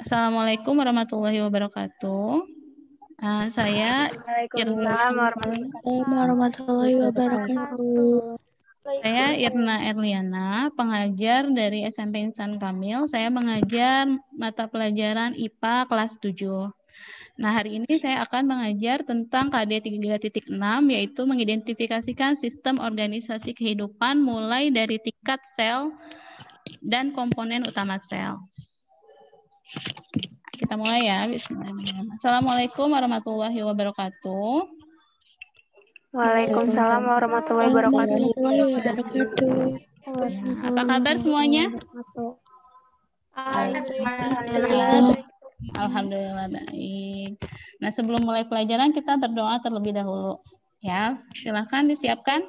Assalamualaikum warahmatullahi wabarakatuh. Saya Waalaikumsalam warahmatullahi wabarakatuh. Irna Erliana, pengajar dari SMP Insan Kamil. Saya mengajar mata pelajaran IPA kelas 7. Nah, hari ini saya akan mengajar tentang KD 3.6, yaitu mengidentifikasikan sistem organisasi kehidupan mulai dari tingkat sel dan komponen utama sel. Kita mulai ya. Bismillahirrahmanirrahim. Assalamualaikum warahmatullahi wabarakatuh. Waalaikumsalam warahmatullahi wabarakatuh. Apa kabar semuanya? Alhamdulillah baik. Nah, sebelum mulai pelajaran kita berdoa terlebih dahulu. Ya, silakan disiapkan.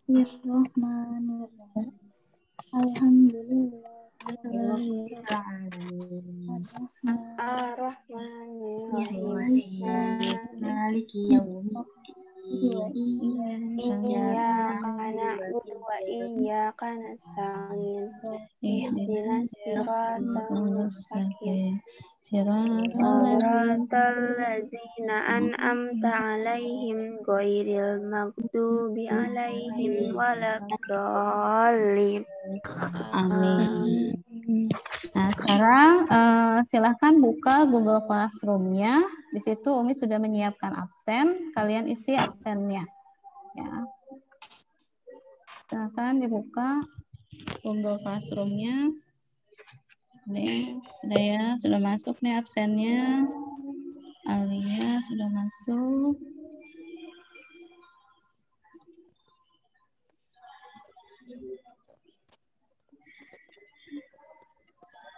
Bismillahirrahmanirrahim. Alhamdulillah. Maliki yaumiddin. Iyyaka na'budu wa iyyaka nasta'in. Ihdinas siratal mustaqim. Siratal ladzina an'amta 'alaihim ghairil maghdubi 'alaihim waladdallin. Amin. Nah, sekarang silahkan buka Google Classroom-nya. Di situ Umi sudah menyiapkan absen. Kalian isi absennya. Ya. Silahkan dibuka Google Classroom-nya. Sudah ya, sudah masuk nih absennya. Alia sudah masuk.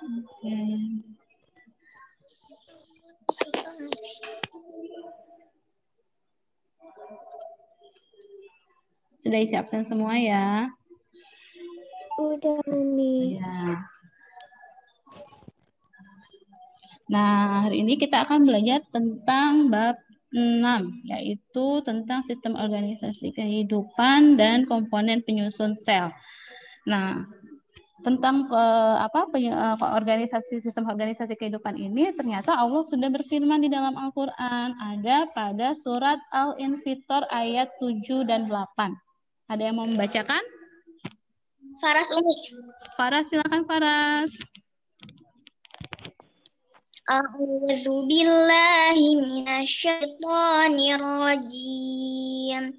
Oke. Sudah isi absen semua ya? Udah, Umi. Ya. Nah, hari ini kita akan belajar tentang bab 6, yaitu tentang sistem organisasi kehidupan dan komponen penyusun sel. Nah, tentang organisasi sistem organisasi kehidupan ini ternyata Allah sudah berfirman di dalam Al-Qur'an, ada pada surat Al-Infitor ayat 7 dan 8. Ada yang mau membacakan? Faras Umi. Faras, silakan Faras. A'udzu billahi minasyaitonir rajim.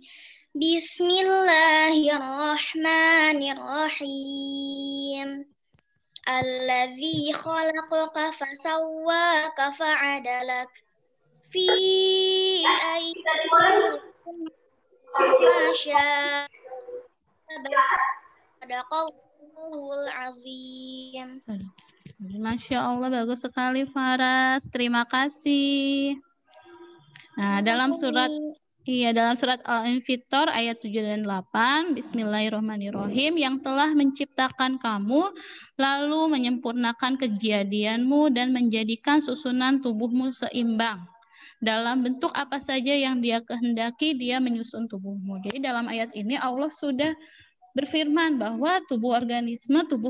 Bismillahirrahmanirrahim. Alladzi khalaqaka fasawwaka fa'adalak fi ayyi ma syaa sadaqallahul azim. Masya Allah, bagus sekali Faras. Terima kasih. Nah, dalam surat Al-Infitor ayat 7 dan 8, Bismillahirrahmanirrahim, yang telah menciptakan kamu, lalu menyempurnakan kejadianmu dan menjadikan susunan tubuhmu seimbang. Dalam bentuk apa saja yang Dia kehendaki, Dia menyusun tubuhmu. Jadi dalam ayat ini Allah sudah berfirman bahwa tubuh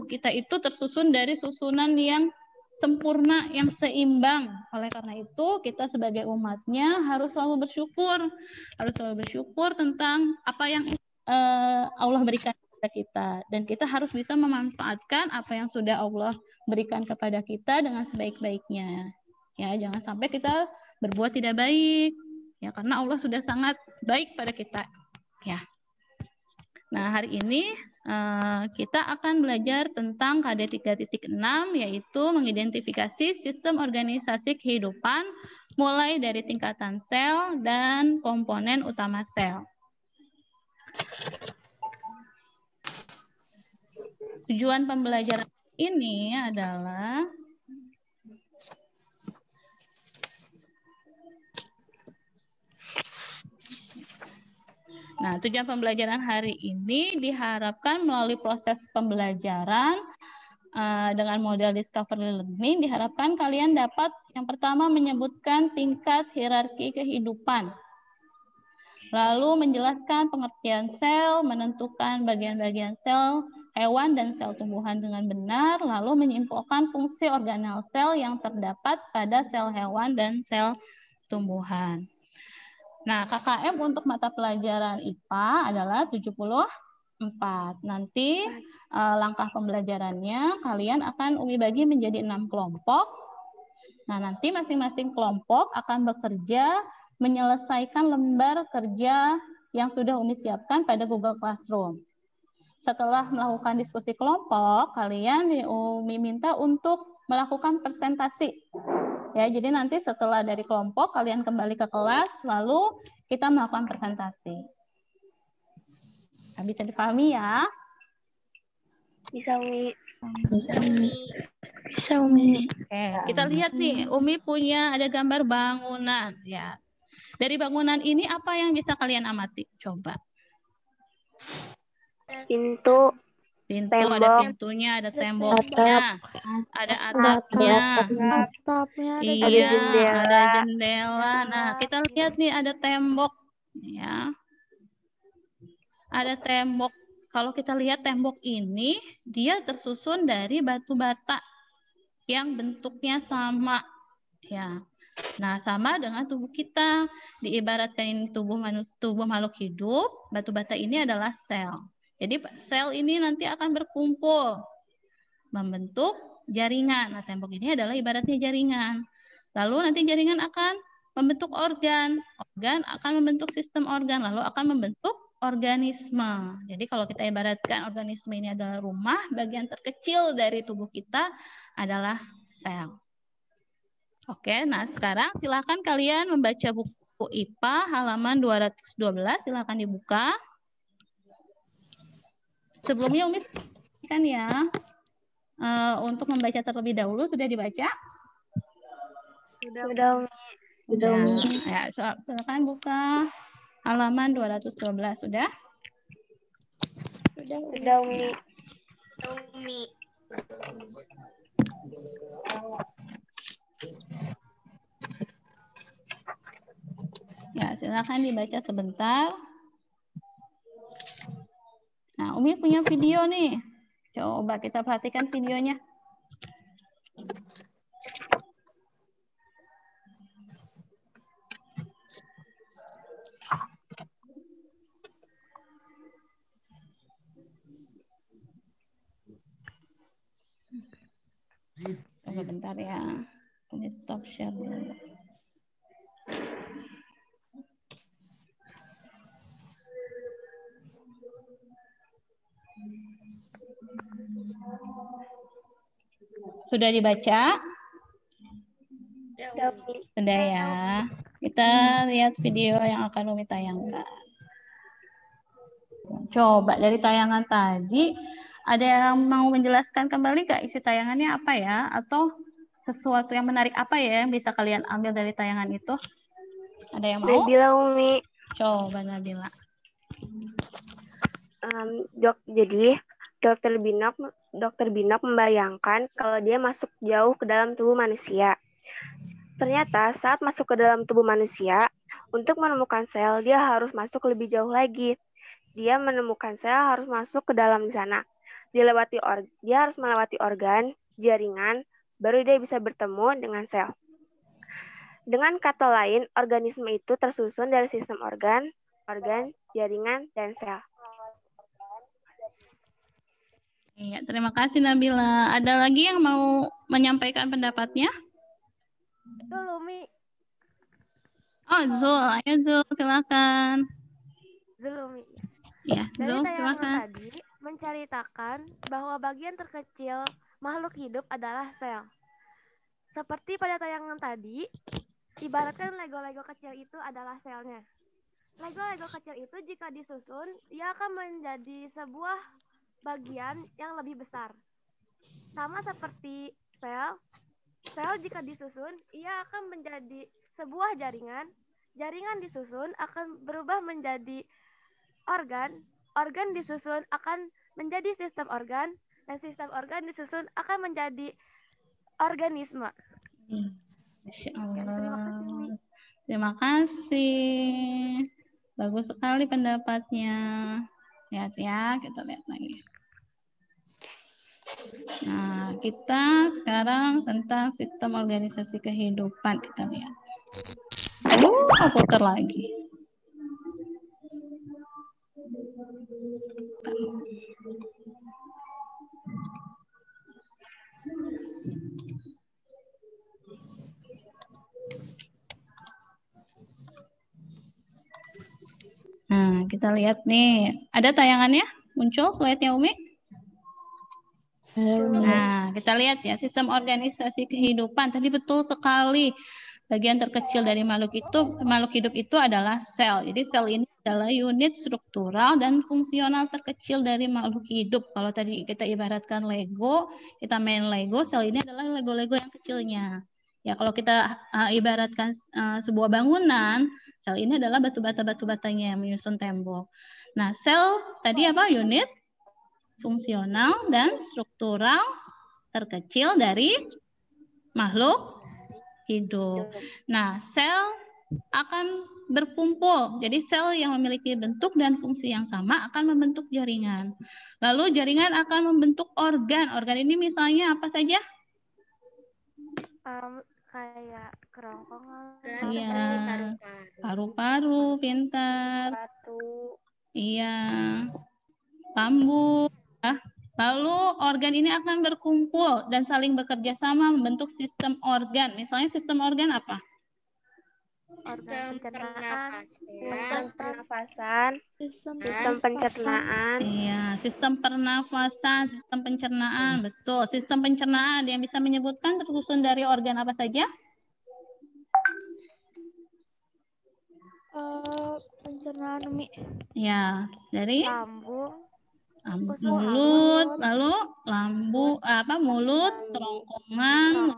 kita itu tersusun dari susunan yang sempurna, yang seimbang. Oleh karena itu, kita sebagai umatnya harus selalu bersyukur tentang apa yang Allah berikan kepada kita. Dan kita harus bisa memanfaatkan apa yang sudah Allah berikan kepada kita dengan sebaik-baiknya. Ya, jangan sampai kita berbuat tidak baik. Ya, karena Allah sudah sangat baik pada kita. Ya. Nah, hari ini kita akan belajar tentang KD 3.6, yaitu mengidentifikasi sistem organisasi kehidupan mulai dari tingkatan sel dan komponen utama sel. Tujuan pembelajaran ini adalah tujuan pembelajaran hari ini diharapkan melalui proses pembelajaran dengan model discovery learning, diharapkan kalian dapat yang pertama menyebutkan tingkat hierarki kehidupan. Lalu menjelaskan pengertian sel, menentukan bagian-bagian sel hewan dan sel tumbuhan dengan benar, lalu menyimpulkan fungsi organel sel yang terdapat pada sel hewan dan sel tumbuhan. Nah, KKM untuk mata pelajaran IPA adalah 74. Nanti langkah pembelajarannya kalian akan Umi bagi menjadi 6 kelompok. Nah, nanti masing-masing kelompok akan bekerja menyelesaikan lembar kerja yang sudah Umi siapkan pada Google Classroom. Setelah melakukan diskusi kelompok, kalian Umi minta untuk melakukan presentasi. Ya, jadi nanti setelah dari kelompok, kalian kembali ke kelas, lalu kita melakukan presentasi. Nah, bisa dipahami ya? Bisa, Umi. Bisa, Umi. Bisa, Umi. Oke, kita lihat nih, Umi punya ada gambar bangunan. Ya, dari bangunan ini apa yang bisa kalian amati? Coba. Pintu, Pintu, tembok, ada pintunya, ada temboknya, ada atapnya. Iya, ada jendela. ada jendela. Nah, kita lihat nih ada tembok. Ya. Ada tembok. Kalau kita lihat tembok ini, dia tersusun dari batu bata yang bentuknya sama. Ya. Nah, sama dengan tubuh kita. Diibaratkan ini tubuh makhluk hidup, batu bata ini adalah sel. Jadi sel ini nanti akan berkumpul membentuk jaringan. Nah, tembok ini adalah ibaratnya jaringan. Lalu nanti jaringan akan membentuk organ. Organ akan membentuk sistem organ, lalu akan membentuk organisme. Jadi kalau kita ibaratkan organisme ini adalah rumah, bagian terkecil dari tubuh kita adalah sel. Oke, nah sekarang silakan kalian membaca buku IPA halaman 212, silakan dibuka. Sebelumnya Umi kan ya, untuk membaca terlebih dahulu sudah dibaca? Sudah, Umi. Ya, silakan buka halaman 212 sudah? Sudah, Umi. Umi. Ya, silakan dibaca sebentar. Nah, Umi punya video nih. Coba kita perhatikan videonya. Coba bentar ya. Ini stop share dulu. Sudah dibaca? Sudah ya. Kita lihat video yang akan Umi tayangkan. Coba dari tayangan tadi, ada yang mau menjelaskan kembali nggak isi tayangannya apa ya? Atau sesuatu yang menarik apa ya yang bisa kalian ambil dari tayangan itu? Ada yang mau? Nabila, Umi. Coba Nabila. Jadi Dokter Binak membayangkan kalau dia masuk jauh ke dalam tubuh manusia. Ternyata saat masuk ke dalam tubuh manusia, untuk menemukan sel dia harus masuk lebih jauh lagi. Dia menemukan sel harus masuk ke dalam di sana. Dia harus melewati organ, jaringan, baru dia bisa bertemu dengan sel. Dengan kata lain, organisme itu tersusun dari sistem organ, jaringan, dan sel. Iya, terima kasih Nabila. Ada lagi yang mau menyampaikan pendapatnya? Umi. Oh, Zul. Ayo Zul, silakan. Umi. Ya, Dari Zul, tayangan silakan. tadi menceritakan bahwa bagian terkecil makhluk hidup adalah sel. Seperti pada tayangan tadi, ibaratkan Lego-Lego kecil itu adalah selnya. Lego-Lego kecil itu jika disusun, ia akan menjadi sebuah bagian yang lebih besar. Sama seperti sel jika disusun, ia akan menjadi sebuah jaringan. Jaringan disusun akan berubah menjadi organ disusun akan menjadi sistem organ, dan sistem organ disusun akan menjadi organisme. Masya Allah. Terima kasih. Bagus sekali pendapatnya. Lihat ya, kita lihat lagi. Nah, kita sekarang tentang sistem organisasi kehidupan kita lihat. Aduh, komputer lagi. Nah, kita lihat nih. Ada tayangannya? Muncul slide-nya, Umi? Nah, kita lihat ya, sistem organisasi kehidupan. Tadi betul sekali. Bagian terkecil dari makhluk hidup itu adalah sel. Jadi sel ini adalah unit struktural dan fungsional terkecil dari makhluk hidup. Kalau tadi kita ibaratkan Lego, kita main Lego, sel ini adalah Lego-Lego yang kecilnya. Ya, kalau kita ibaratkan sebuah bangunan, sel ini adalah batu batanya yang menyusun tembok. Nah, sel tadi apa? Unit fungsional dan struktural terkecil dari makhluk hidup. Nah, sel akan berkumpul. Jadi sel yang memiliki bentuk dan fungsi yang sama akan membentuk jaringan. Lalu jaringan akan membentuk organ. Organ ini misalnya apa saja? Kayak kerongkongan. Iya. Paru-paru, pintar. Batu. Iya. Lambung. Lalu organ ini akan berkumpul dan saling bekerja sama membentuk sistem organ. Misalnya sistem organ apa? Organ pencernaan. Sistem pencernaan. Iya, sistem pernafasan, sistem pencernaan, betul. Sistem pencernaan yang bisa menyebutkan tersusun dari organ apa saja? Pencernaan, Umi. Ya, dari Lambung. mulut, lalu mulut, kerongkongan,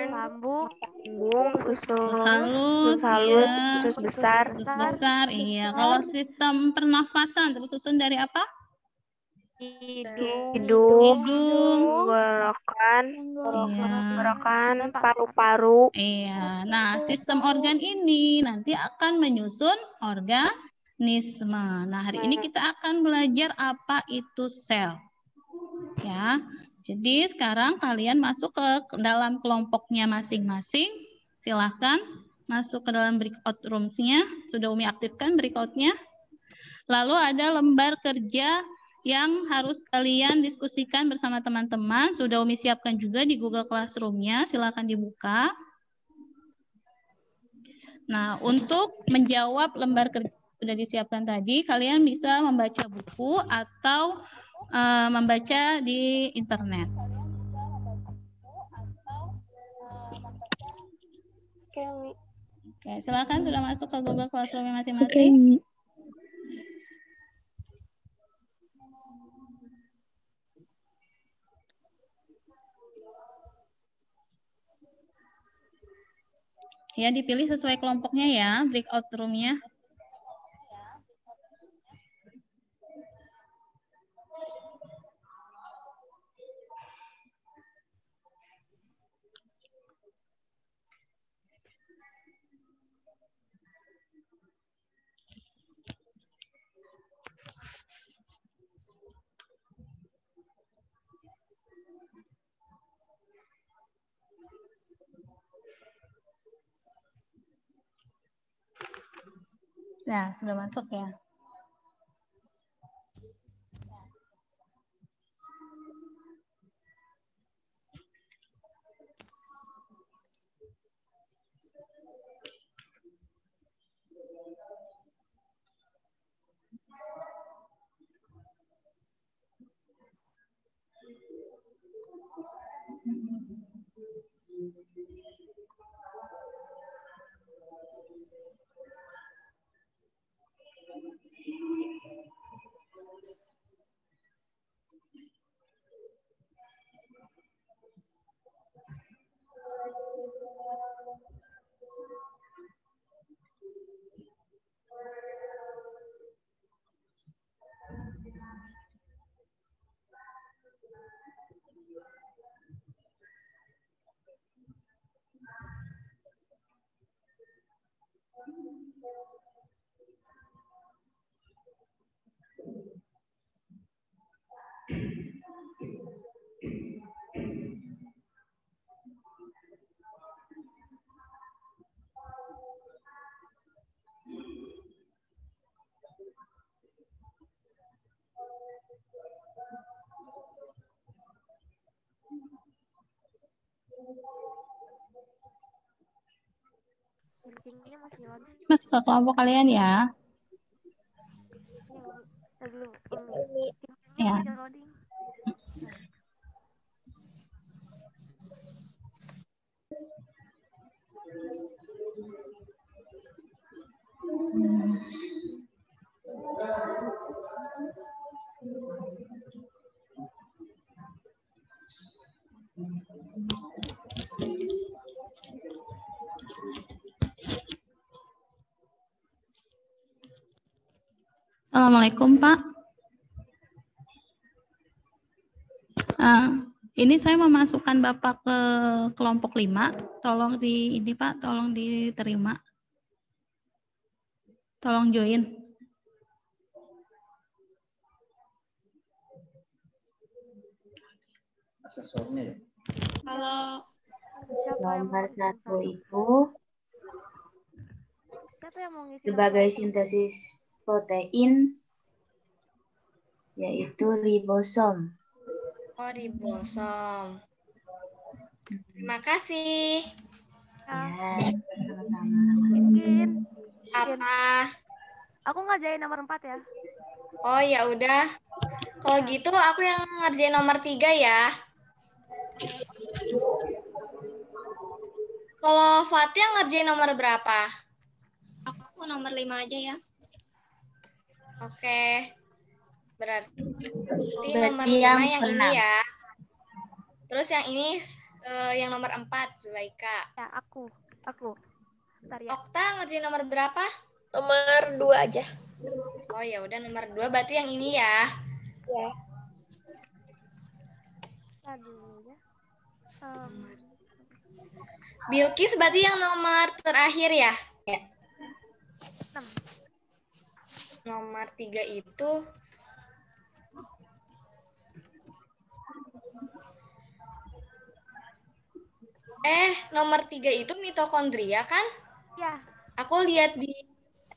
lambung, usus halus, usus besar. Iya. Kalau sistem pernafasan tersusun dari apa? Hidung, tenggorokan, paru-paru. Iya. Nah, sistem organ ini nanti akan menyusun organisme. Nah, hari ini kita akan belajar apa itu sel. Ya. Jadi sekarang kalian masuk ke dalam kelompoknya masing-masing. Silahkan masuk ke dalam breakout rooms-nya. Sudah Umi aktifkan breakout-nya. Lalu ada lembar kerja yang harus kalian diskusikan bersama teman-teman. Sudah Umi siapkan juga di Google Classroom-nya. Silakan dibuka. Nah, untuk menjawab lembar kerja yang sudah disiapkan tadi, kalian bisa membaca buku atau membaca di internet. Oke, silakan sudah masuk ke Google Classroom masing-masing. Ya, dipilih sesuai kelompoknya ya, breakout room-nya. Nah, sudah masuk ya. Kucingnya masih loading. Masuk ke kelompok kalian ya. Iya, Umi. Belum. Umi. Kucingnya Ya. masih loading. Assalamualaikum, Pak. Ini saya memasukkan Bapak ke kelompok 5. Tolong ini Pak, tolong diterima. Tolong join. Halo. Siapa yang mau Nomor ngisi 1 satu? itu Siapa yang mau ngisi sebagai satu? sintesis protein yaitu ribosom. Oh, ribosom. Terima kasih. Ya, sama-sama. Mungkin Apa? aku ngerjain nomor 4 ya. Oh, ya udah. Kalau gitu aku yang ngerjain nomor 3 ya. Kalau Fatia ngerjain nomor berapa? Aku nomor 5 aja ya. Oke. Berarti Berarti nomor 5 yang yang ini keenam. ya. Terus yang ini yang nomor 4, Zulaika. Ya, aku. Bentar ya. Okta ngerjain nomor berapa? Nomor 2 aja. Oh ya udah nomor 2 berarti yang ini ya. Ya. Aduh ya. Bilkis berarti yang nomor terakhir ya? Ya. 6. Nomor 3 itu nomor 3 itu mitokondria kan? Ya. Aku lihat di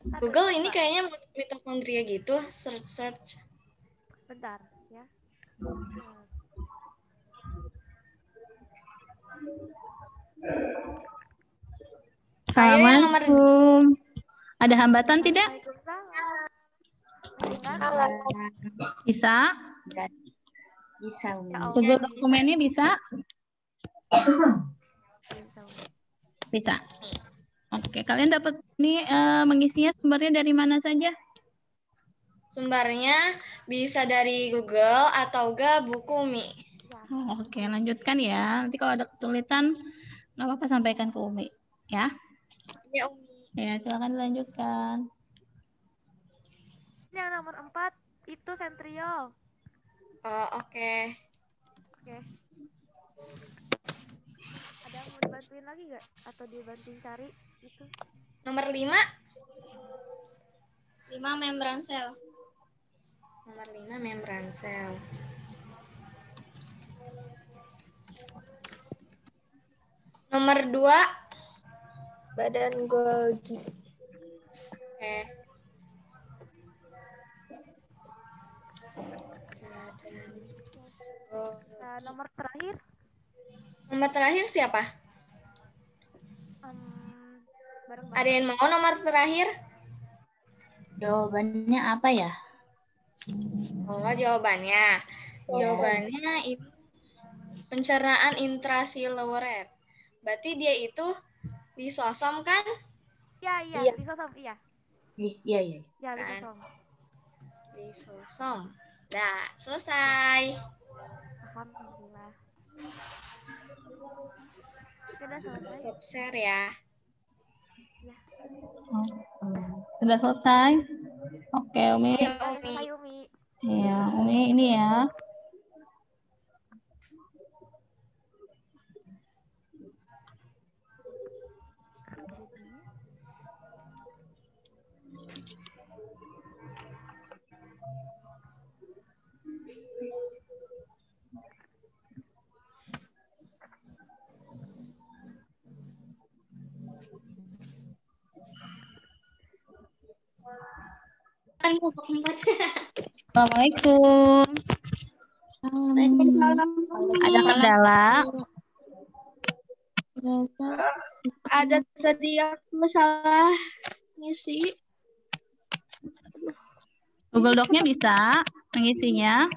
Satu, Google ini dua. kayaknya mitokondria gitu, search. Bentar ya. Ayo yang nomor Assalamualaikum. Ada hambatan tidak? Waalaikumsalam. Dengar? Bisa? Enggak bisa, Umi. Ya Allah. Google dokumennya bisa? Bisa. Oke, kalian dapat ini mengisinya sumbernya dari mana saja? Sumbernya bisa dari Google atau enggak buku Umi. Oh, oke, lanjutkan ya. Nanti kalau ada kesulitan, nggak apa-apa sampaikan ke Umi. Ya, Ya Umi. ya silakan dilanjutkan. Yang nomor 4 itu sentriol. Oh, oke. Oke. Ada yang mau dibantuin lagi nggak? Atau dibantuin cari itu? Nomor 5? 5 membran sel. Nomor 5 membran sel. Nomor 2? Badan Golgi. Oke. Nomor terakhir? Nomor terakhir siapa? Bareng Ada yang mau nomor terakhir? Jawabannya apa ya? Oh, jawabannya. Jawabannya itu pencernaan intraseluler. Berarti dia itu lisosom kan? Iya. Lisosom, iya. Iya, iya. Ya, lisosom. Lisosom. Dah, selesai. Alhamdulillah. Sudah selesai. Stop share ya. Sudah selesai? Oke, Umi. Ya, Sudah Umi. selesai, Umi. Iya, Umi ini ya. Assalamualaikum. Ada kendala? Ada Tadi aku salah ngisi. Google Doc-nya bisa mengisinya.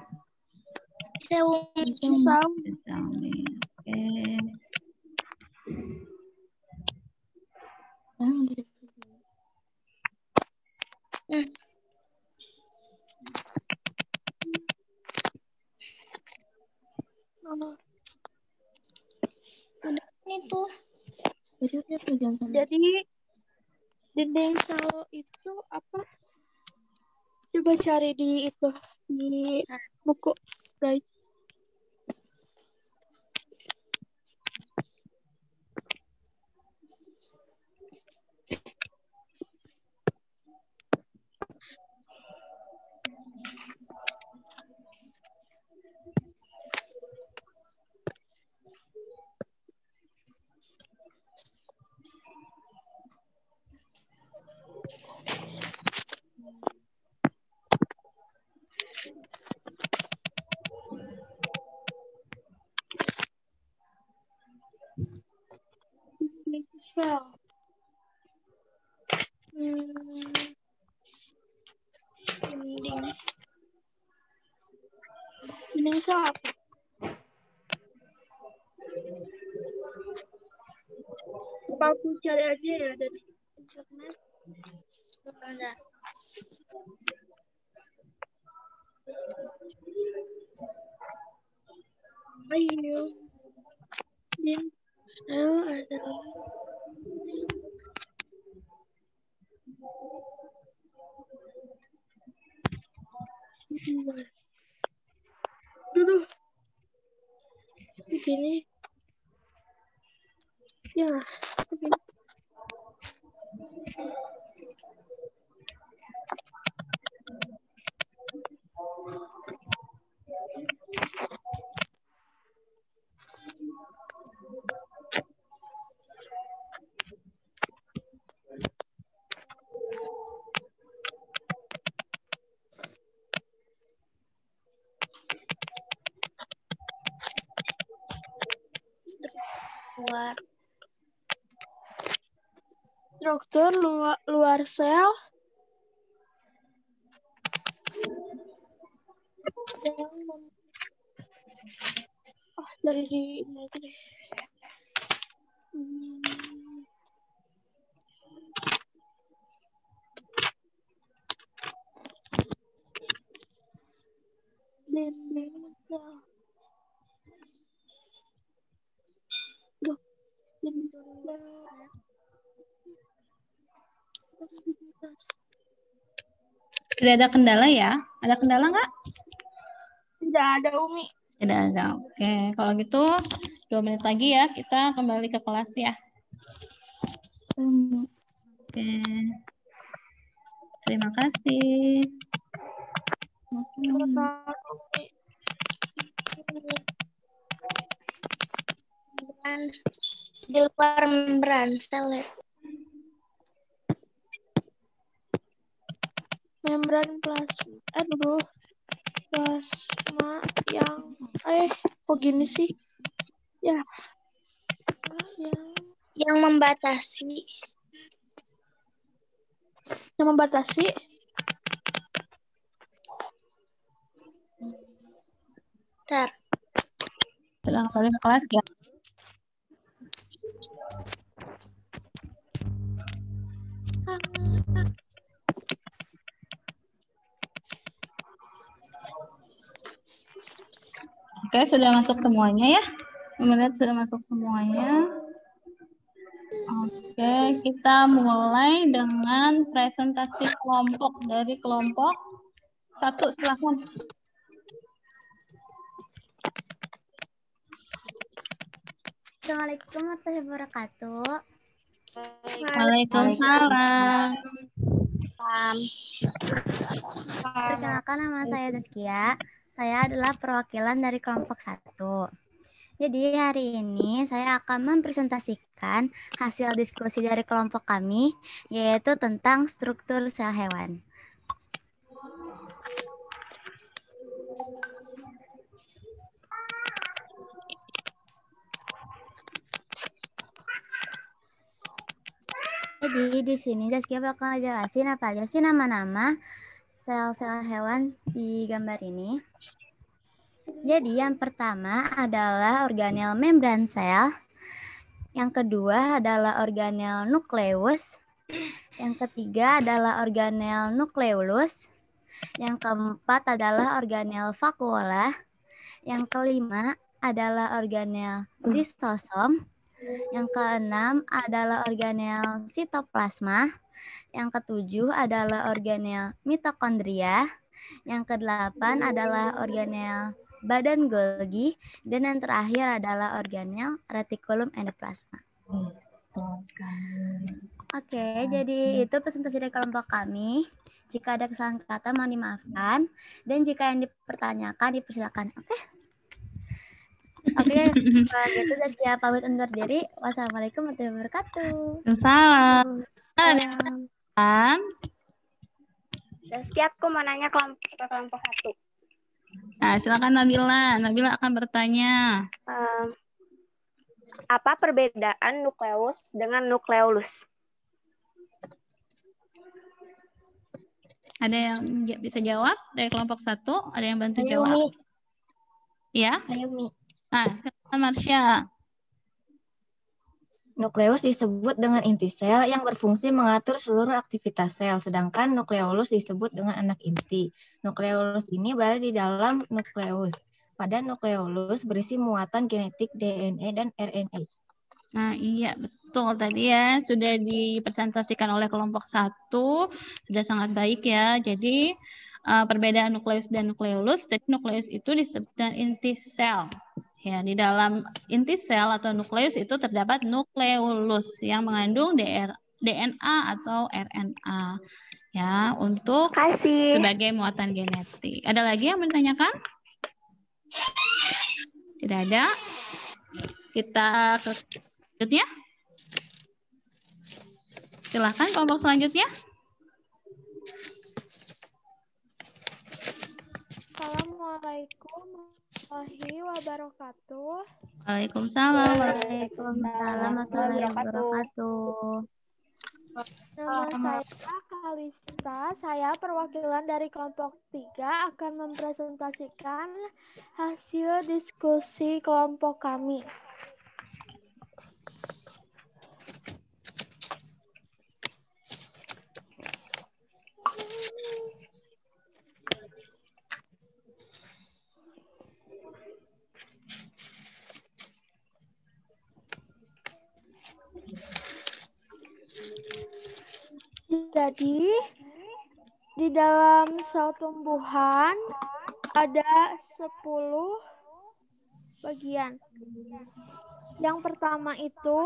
Bisa. Bisa nih. Oke. Itu. Jadi dinding sel itu apa? Coba cari di itu di buku, guys. Dinding sel. Dinding sel apa? Apa aku cari aja ya dari internet? Ada. Ayo. Dinding sel adalah Aduh. Begini. Ya, begini. Luar. Struktur luar sel yang dari di ini aja deh. Dinding sel. Duh, dinding sel. Tidak ada kendala ya? Ada kendala nggak? Tidak ada, Umi. Tidak ada. Oke, kalau gitu 2 menit lagi ya kita kembali ke kelas ya. Oke. Terima kasih. Di luar membran sel ya. Membran plasma. Plasma yang kok gini sih? Ya. Yang membatasi. Yang membatasi. Bentar. Sedang kembali ke kelas ya. Oke, sudah masuk semuanya ya. Melihat sudah masuk semuanya. Oke, kita mulai dengan presentasi kelompok dari kelompok 1. Silakan. Assalamualaikum warahmatullahi wabarakatuh. Waalaikumsalam. Perkenalkan, nama saya Zaskia. Saya adalah perwakilan dari kelompok 1. Jadi hari ini saya akan mempresentasikan hasil diskusi dari kelompok kami, yaitu tentang struktur sel hewan. Jadi di sini Zaskia bakal jelasin apa aja sih nama-nama sel-sel hewan di gambar ini. Jadi yang pertama adalah organel membran sel. Yang kedua adalah organel nukleus. Yang ketiga adalah organel nukleolus. Yang keempat adalah organel vakuola. Yang kelima adalah organel lisosom. Yang keenam adalah organel sitoplasma. Yang ketujuh adalah organel mitokondria. Yang kedelapan adalah organel badan Golgi. Dan yang terakhir adalah organel retikulum endoplasma. Oke, jadi itu presentasi dari kelompok kami. Jika ada kesalahan kata mohon dimaafkan. Dan jika yang dipertanyakan dipersilakan. Oke, kalau gitu Zaskia pamit undur diri. Wassalamualaikum warahmatullahi wabarakatuh. Salam. Zaskia, aku mau nanya kelompok 1. Nah, silakan Nabila. Nabila akan bertanya. Apa perbedaan nukleus dengan nukleolus? Ada yang bisa jawab dari kelompok 1? Ada yang bantu jawab? Ya? Ayumi. Nah, silakan Marsha. Nukleus disebut dengan inti sel yang berfungsi mengatur seluruh aktivitas sel, sedangkan nukleolus disebut dengan anak inti. Nukleolus ini berada di dalam nukleus. Pada nukleolus berisi muatan genetik DNA dan RNA. Nah, iya betul tadi ya sudah dipresentasikan oleh kelompok 1, sudah sangat baik ya. Jadi perbedaan nukleus dan nukleolus, jadi nukleus itu disebut dengan inti sel. Ya, di dalam inti sel atau nukleus itu terdapat nukleolus yang mengandung DNA atau RNA ya untuk sebagai muatan genetik. Ada lagi yang menanyakan? Tidak ada. Kita ke selanjutnya. Silakan kelompok selanjutnya. Assalamualaikum warahmatullahi wabarakatuh. Waalaikumsalam. Waalaikumsalam warahmatullahi wabarakatuh. Nama saya Kalista, saya perwakilan dari kelompok 3 akan mempresentasikan hasil diskusi kelompok kami. Jadi, di dalam sel tumbuhan ada 10 bagian. Yang pertama itu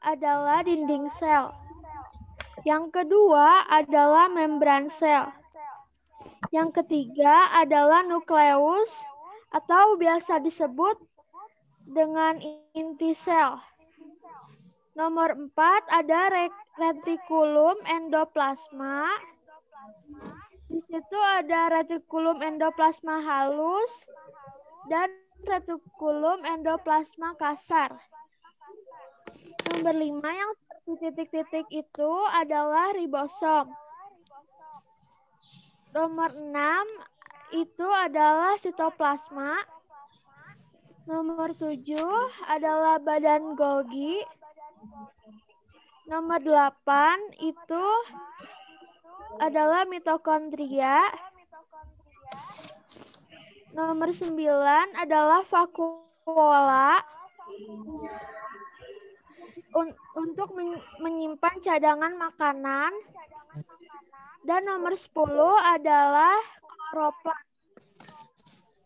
adalah dinding sel. Yang kedua adalah membran sel. Yang ketiga adalah nukleus atau biasa disebut dengan inti sel. Nomor 4 ada retikulum endoplasma. Di situ ada retikulum endoplasma halus dan retikulum endoplasma kasar. Nomor 5 yang seperti titik-titik itu adalah ribosom. Nomor 6 itu adalah sitoplasma. Nomor 7 adalah badan Golgi. Nomor 8 itu adalah mitokondria. Nomor 9 adalah vakuola untuk menyimpan cadangan makanan. Dan nomor 10 adalah kloroplas.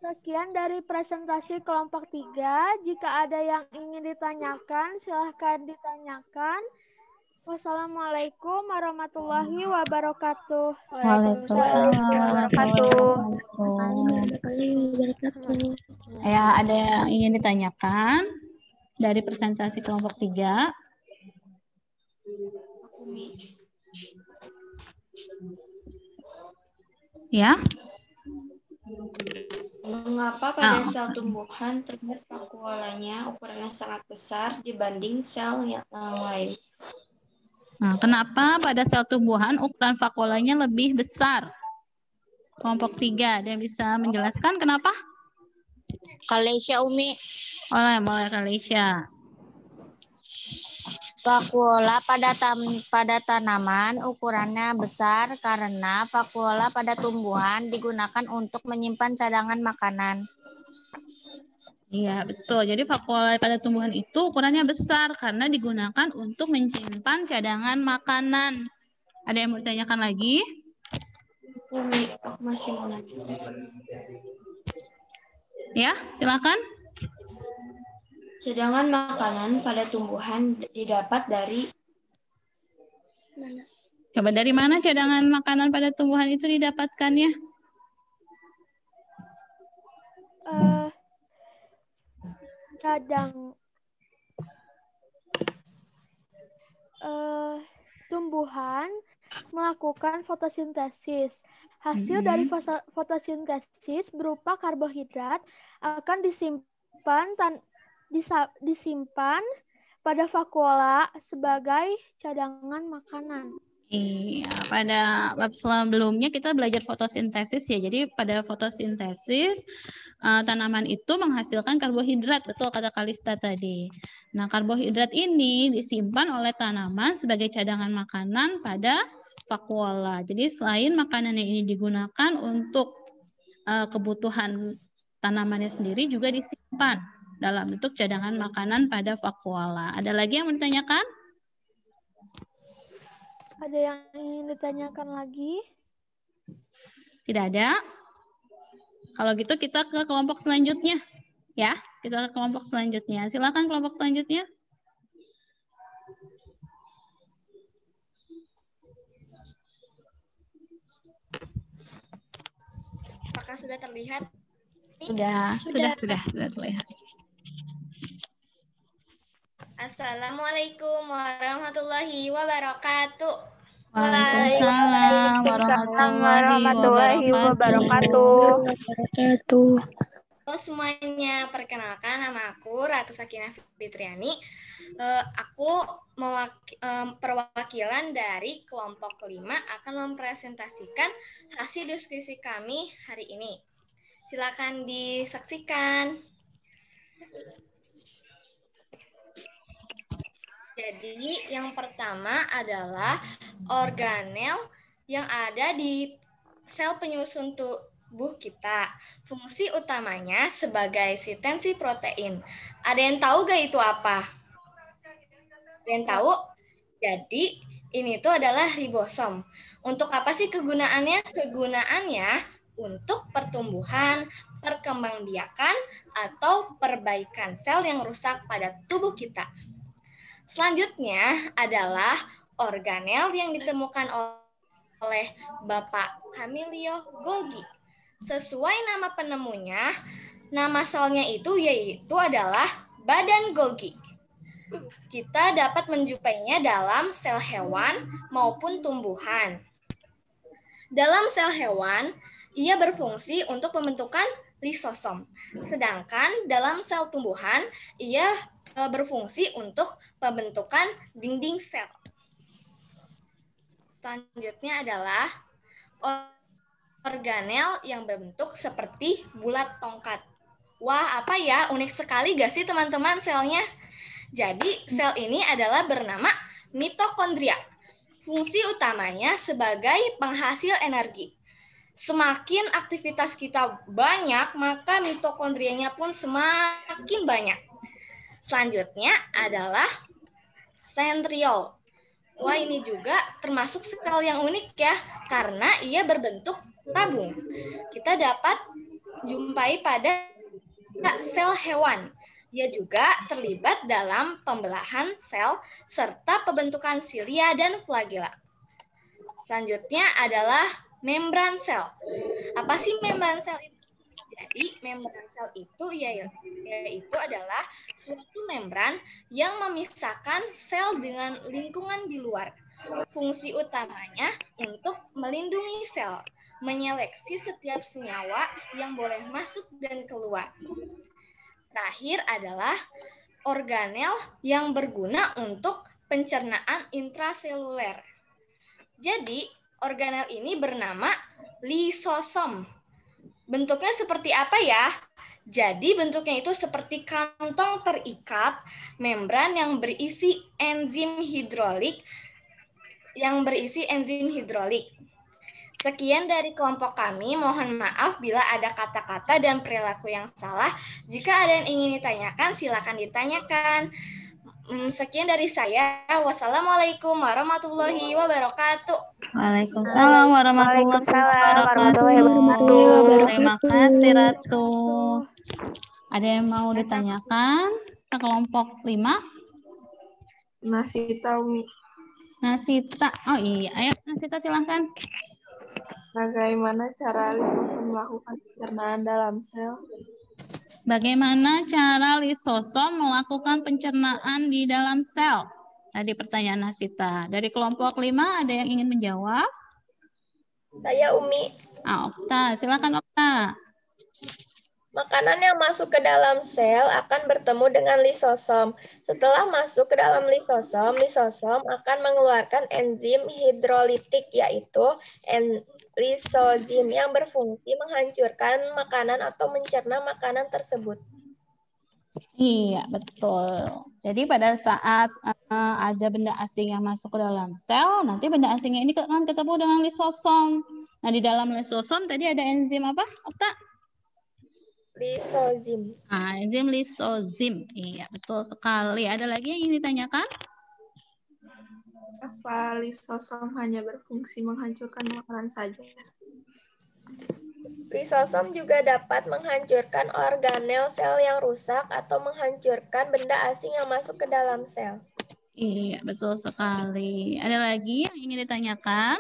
Sekian dari presentasi kelompok 3. Jika ada yang ingin ditanyakan, silahkan ditanyakan. Wassalamualaikum warahmatullahi wabarakatuh. Waalaikumsalam wabarakatuh. Ya, ada yang ingin ditanyakan dari presentasi kelompok 3? Ya. Mengapa pada sel tumbuhan terlihat vakuolanya ukurannya sangat besar dibanding sel yang lain? Nah, kenapa pada sel tumbuhan ukuran vakuolanya lebih besar? Kelompok 3, ada yang bisa menjelaskan kenapa? Kalesia, Umi. Boleh Kalesia. Vakuola pada tanaman ukurannya besar karena vakuola pada tumbuhan digunakan untuk menyimpan cadangan makanan. Iya, betul. Jadi vakuola pada tumbuhan itu ukurannya besar karena digunakan untuk menyimpan cadangan makanan. Ada yang mau ditanyakan lagi? Umi, aku masih mau nanya. Ya, silakan. Cadangan makanan pada tumbuhan didapat dari Mana? Coba dari mana cadangan makanan pada tumbuhan itu didapatkannya? Tumbuhan melakukan fotosintesis. Hasil dari fotosintesis berupa karbohidrat akan disimpan pada vakuola sebagai cadangan makanan. Iya, pada bab sebelumnya kita belajar fotosintesis ya. Jadi pada fotosintesis tanaman itu menghasilkan karbohidrat, betul kata Kalista tadi. Nah, karbohidrat ini disimpan oleh tanaman sebagai cadangan makanan pada vakuola. Jadi selain makanannya ini digunakan untuk kebutuhan tanamannya sendiri juga disimpan dalam bentuk cadangan makanan pada vakuola. Ada lagi yang mau ditanyakan? Ada yang ingin ditanyakan lagi? Tidak ada? Kalau gitu kita ke kelompok selanjutnya. Ya, kita ke kelompok selanjutnya. Silakan kelompok selanjutnya. Apakah sudah terlihat? Sudah terlihat. Assalamualaikum warahmatullahi wabarakatuh. Waalaikumsalam warahmatullahi wabarakatuh. Halo semuanya, perkenalkan nama aku Ratu Sakinah Fitriani. Aku perwakilan dari kelompok 5 akan mempresentasikan hasil diskusi kami hari ini. Silakan disaksikan. Jadi yang pertama adalah organel yang ada di sel penyusun tubuh kita. Fungsi utamanya sebagai sintesis protein. Ada yang tahu gak itu apa? Ada yang tahu? Jadi ini tuh adalah ribosom. Untuk apa sih kegunaannya? Kegunaannya untuk pertumbuhan, perkembangbiakan, atau perbaikan sel yang rusak pada tubuh kita. Selanjutnya adalah organel yang ditemukan oleh Bapak Camillo Golgi. Sesuai nama penemunya, nama selnya itu yaitu adalah badan Golgi. Kita dapat menjumpainya dalam sel hewan maupun tumbuhan. Dalam sel hewan, ia berfungsi untuk pembentukan lisosom. Sedangkan dalam sel tumbuhan, ia berfungsi untuk pembentukan dinding sel. Selanjutnya adalah organel yang berbentuk seperti bulat tongkat. Wah, apa ya? Unik sekali gak sih teman-teman selnya? Jadi, sel ini adalah bernama mitokondria. Fungsi utamanya sebagai penghasil energi. Semakin aktivitas kita banyak, maka mitokondrianya pun semakin banyak. Selanjutnya adalah sentriol. Wah, ini juga termasuk sel yang unik ya, karena ia berbentuk tabung. Kita dapat jumpai pada sel hewan. Ia juga terlibat dalam pembelahan sel serta pembentukan silia dan flagela. Selanjutnya adalah membran sel. Apa sih membran sel itu? Jadi, membran sel itu yaitu adalah suatu membran yang memisahkan sel dengan lingkungan di luar. Fungsi utamanya untuk melindungi sel, menyeleksi setiap senyawa yang boleh masuk dan keluar. Terakhir adalah organel yang berguna untuk pencernaan intraseluler. Jadi, organel ini bernama lisosom. Bentuknya seperti apa ya? Jadi, bentuknya itu seperti kantong terikat, membran yang berisi enzim hidrolik. Sekian dari kelompok kami. Mohon maaf bila ada kata-kata dan perilaku yang salah. Jika ada yang ingin ditanyakan, silakan ditanyakan. Sekian dari saya. Wassalamualaikum warahmatullahi wabarakatuh. Waalaikumsalam warahmatullahi wabarakatuh. Terima kasih Ratu. Ada yang mau ditanyakan ke kelompok 5? Nasita, Umi. Nasita. Oh iya, ayo Nasita silahkan. Bagaimana cara lisosom melakukan pencernaan dalam sel? Bagaimana cara lisosom melakukan pencernaan di dalam sel? Tadi pertanyaan Nasita. Dari kelompok 5 ada yang ingin menjawab? Saya Umi. Okta, silakan Okta. Makanan yang masuk ke dalam sel akan bertemu dengan lisosom. Setelah masuk ke dalam lisosom, lisosom akan mengeluarkan enzim hidrolitik yaitu lisozim yang berfungsi menghancurkan makanan atau mencerna makanan tersebut. Iya, betul. Jadi pada saat ada benda asing yang masuk ke dalam sel, nanti benda asingnya ini akan ketemu dengan lisosom. Nah, di dalam lisosom tadi ada enzim apa, Okta? Lisozim. Enzim lisozim. Iya, betul sekali. Ada lagi yang ingin ditanyakan? Apa lisosom hanya berfungsi menghancurkan makanan saja? Lisosom juga dapat menghancurkan organel sel yang rusak atau menghancurkan benda asing yang masuk ke dalam sel. Iya, betul sekali. Ada lagi yang ingin ditanyakan?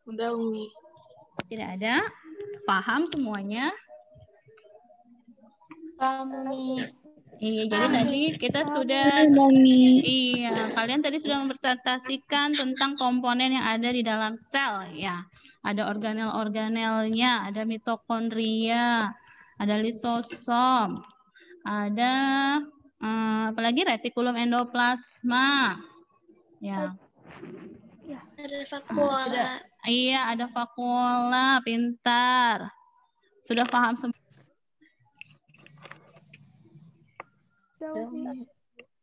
Udah, Umi. Tidak ada? Paham semuanya? Paham, Umi. Iya, jadi tadi kita sudah kalian tadi sudah mempresentasikan tentang komponen yang ada di dalam sel ya. Ada organel-organelnya, ada mitokondria, ada lisosom, ada apalagi retikulum endoplasma. Ya. Ada vakuola. Iya, ada vakuola, pintar. Sudah paham semua?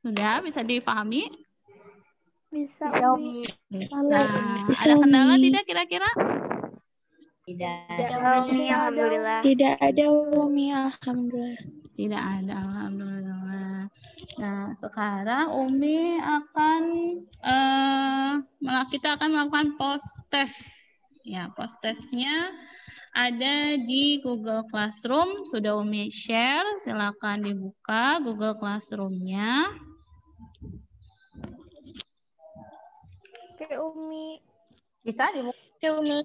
Sudah bisa dipahami? Bisa. Ada kendala tidak kira-kira? Tidak ada, Umi. Alhamdulillah. Tidak ada, Umi. Alhamdulillah. Tidak ada, alhamdulillah. Nah, sekarang Umi akan kita akan melakukan post test. Ya, post testnya ada di Google Classroom. Sudah Umi share, silakan dibuka Google Classroom-nya. Oke, Umi. Bisa dibuka? Oke, Umi.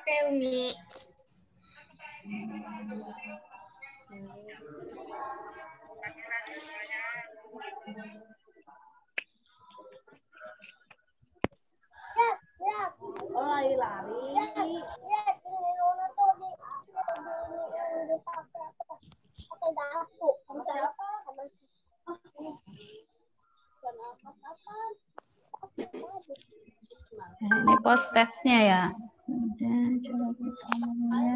Oke, Umi. Nah, ini post testnya ya. Udah, coba kita mulai.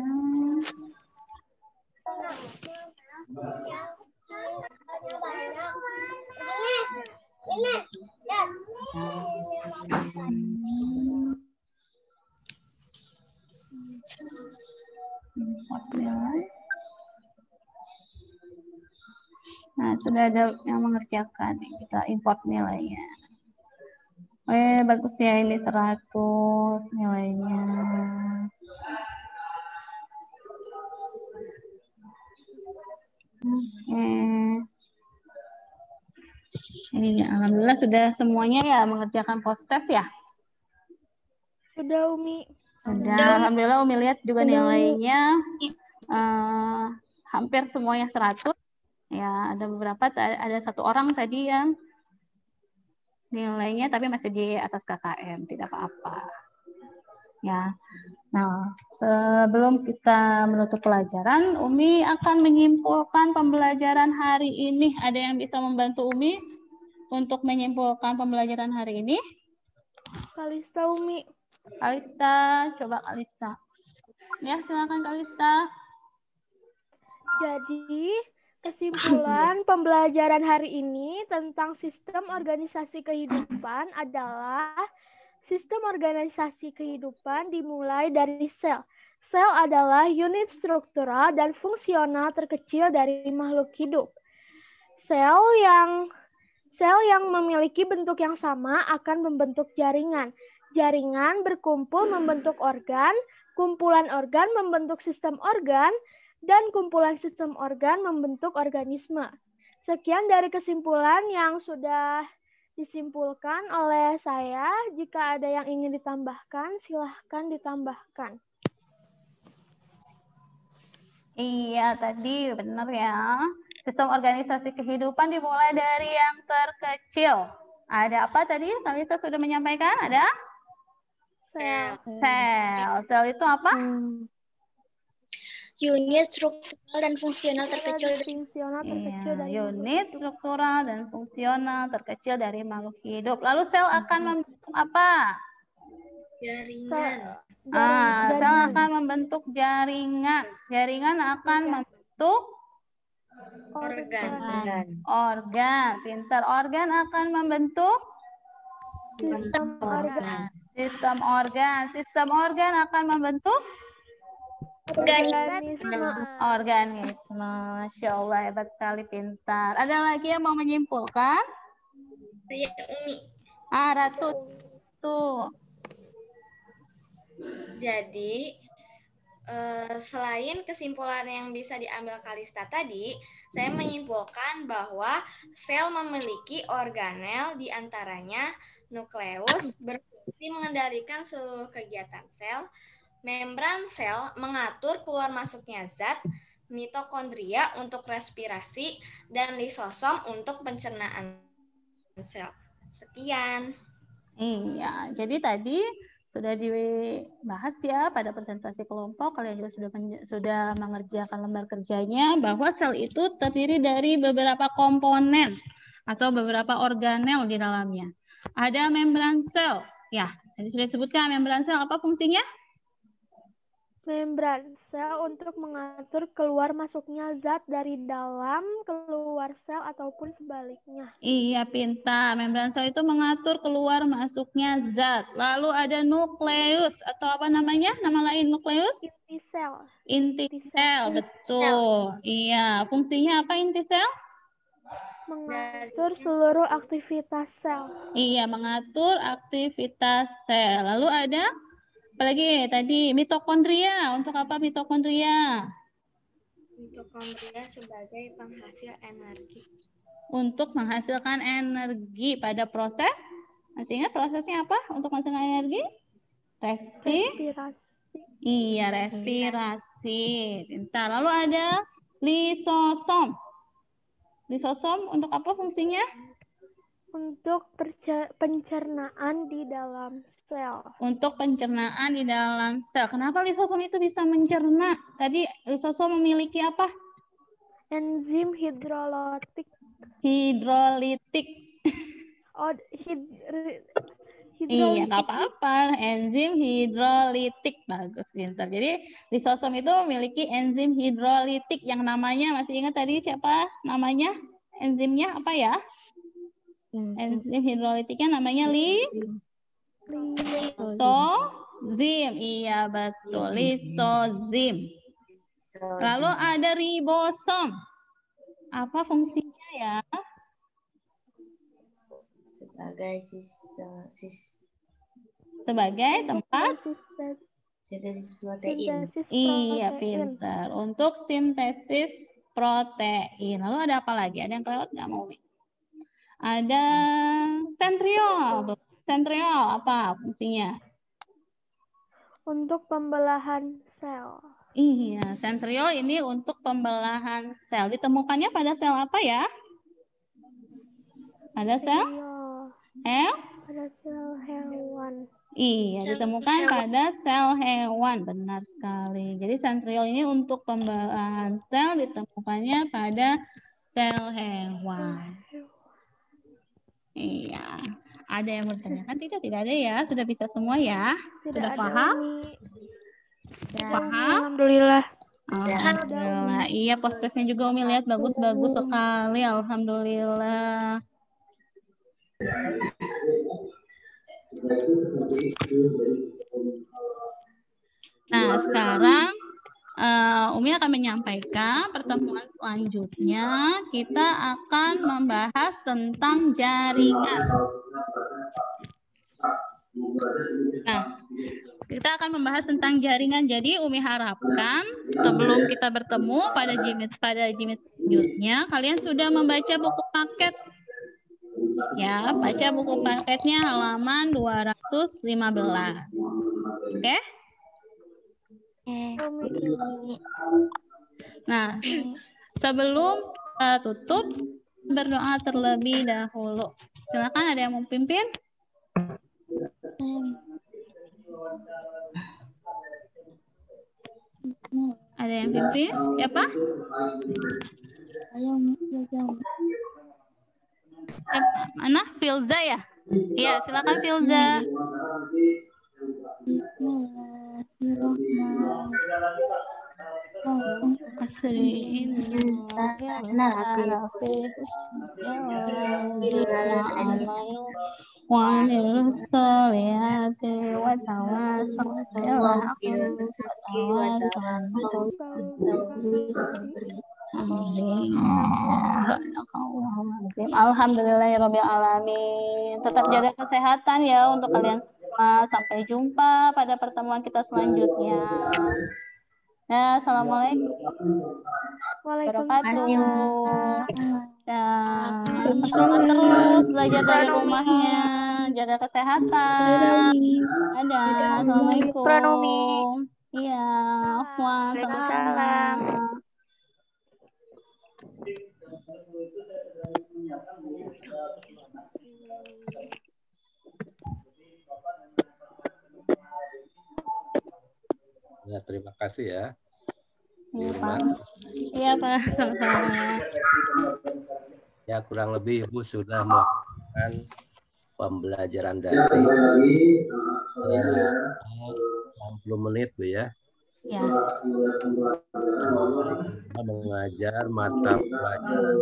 Nah, sudah ada yang mengerjakan. Kita import nilainya. Bagus ya, ini 100 nilainya. Ini alhamdulillah sudah semuanya ya mengerjakan post test ya. Sudah, Umi. Sudah, alhamdulillah Umi lihat juga nilainya hampir semuanya 100. Ya, ada beberapa, ada satu orang tadi yang nilainya tapi masih di atas KKM, tidak apa-apa. Ya. Nah, sebelum kita menutup pelajaran, Umi akan menyimpulkan pembelajaran hari ini. Ada yang bisa membantu Umi? untuk menyimpulkan pembelajaran hari ini? Kalista, Umi. Kalista, coba Kalista. Ya, silakan Kalista. Jadi, kesimpulan pembelajaran hari ini tentang sistem organisasi kehidupan adalah sistem organisasi kehidupan dimulai dari sel. Sel adalah unit struktural dan fungsional terkecil dari makhluk hidup. Sel yang memiliki bentuk yang sama akan membentuk jaringan. Jaringan berkumpul membentuk organ, kumpulan organ membentuk sistem organ, dan kumpulan sistem organ membentuk organisme. Sekian dari kesimpulan yang sudah disimpulkan oleh saya. Jika ada yang ingin ditambahkan, silahkan ditambahkan. Iya, tadi benar ya. Sistem organisasi kehidupan dimulai dari yang terkecil. Ada apa tadi? Kalista sudah menyampaikan. Ada? Sel. Sel. Sel itu apa? Unit struktural dan fungsional terkecil. Unit struktural dan fungsional terkecil dari makhluk hidup. Lalu sel akan membentuk apa? Jaringan. Sel akan membentuk jaringan. Jaringan akan membentuk organ. Pintar. Organ akan membentuk sistem organ. Sistem organ. Sistem organ akan membentuk organisme. Masya Allah, hebat sekali, pintar. Ada lagi yang mau menyimpulkan? Saya Umi. Ratu. Tuh. Jadi, selain kesimpulan yang bisa diambil Kalista tadi, saya menyimpulkan bahwa sel memiliki organel, diantaranya nukleus berfungsi mengendalikan seluruh kegiatan sel, membran sel mengatur keluar masuknya zat, mitokondria untuk respirasi, dan lisosom untuk pencernaan sel. Sekian. Iya, jadi tadi sudah dibahas ya pada presentasi kelompok, kalian juga sudah mengerjakan lembar kerjanya bahwa sel itu terdiri dari beberapa komponen atau beberapa organel di dalamnya. Ada membran sel. Ya, tadi sudah disebutkan membran sel apa fungsinya? Membran sel untuk mengatur keluar masuknya zat dari dalam keluar sel ataupun sebaliknya. Iya, pintar. Membran sel itu mengatur keluar masuknya zat. Lalu ada nukleus atau apa namanya? Nama lain nukleus? Inti sel. Inti sel, betul. Iya, fungsinya apa inti sel? Mengatur seluruh aktivitas sel. Iya, mengatur aktivitas sel. Lalu ada apalagi tadi mitokondria. Untuk apa mitokondria? Mitokondria sebagai penghasil energi. Untuk menghasilkan energi pada proses. Masih ingat prosesnya apa untuk menghasilkan energi? Respirasi. Iya, respirasi. Pintar. Lalu ada lisosom. Lisosom untuk apa fungsinya? Untuk pencernaan di dalam sel. Untuk pencernaan di dalam sel. Kenapa lisosom itu bisa mencerna? Tadi lisosom memiliki apa? Enzim hidrolitik. Hidrolitik. Oh, Iya, nggak apa-apa. Enzim hidrolitik. Bagus, pintar. Jadi, lisosom itu memiliki enzim hidrolitik yang namanya, masih ingat tadi siapa namanya? Enzimnya apa ya? Enzim hidrolitiknya namanya lisozim. Iya, betul. Lisozim. Lalu ada ribosom. Apa fungsinya ya? Sebagai tempat sintesis protein. Iya, pintar. Untuk sintesis protein. Lalu ada apa lagi? Ada yang kelewat nggak mau? Ada sentriol. Sentriol apa fungsinya? Untuk pembelahan sel. Iya, sentriol ini untuk pembelahan sel. Ditemukannya pada sel apa ya? Pada sel? Pada sel hewan. Iya, ditemukan pada sel hewan. Benar sekali. Jadi sentriol ini untuk pembelahan sel ditemukannya pada sel hewan. Iya. Ada yang bertanyakan? Tidak ada ya. Sudah bisa semua ya? Sudah paham? Paham? Alhamdulillah. Alhamdulillah. Iya, podcastnya juga Umi lihat bagus-bagus sekali. Alhamdulillah. Nah, sekarang Umi akan menyampaikan pertemuan selanjutnya. Kita akan membahas tentang jaringan. Nah, kita akan membahas tentang jaringan. Jadi Umi harapkan sebelum kita bertemu pada Jimit selanjutnya, kalian sudah membaca buku paket. Ya, baca buku paketnya halaman 215. Oke? Nah, sebelum tutup, berdoa terlebih dahulu. Silakan, ada yang mau pimpin? Ada yang pimpin? Siapa? Mana? Filza ya? Iya, silakan Filza. Alhamdulillahirrabbilalamin. Tetap jaga kesehatan ya untuk kalian semua. Sampai jumpa pada pertemuan kita selanjutnya. Nah, assalamualaikum warahmatullahi wabarakatuh. Semangat terus belajar dari rumahnya. Jaga kesehatan. Dadah. Assalamualaikum. Iya. Waalaikumsalam. Ya, terima kasih ya. Iya, Pak. Iya, Pak. Sama-sama. Ya, kurang lebih Ibu sudah melakukan pembelajaran dari 60 menit, Bu ya. Ya. Mengajar mata pelajaran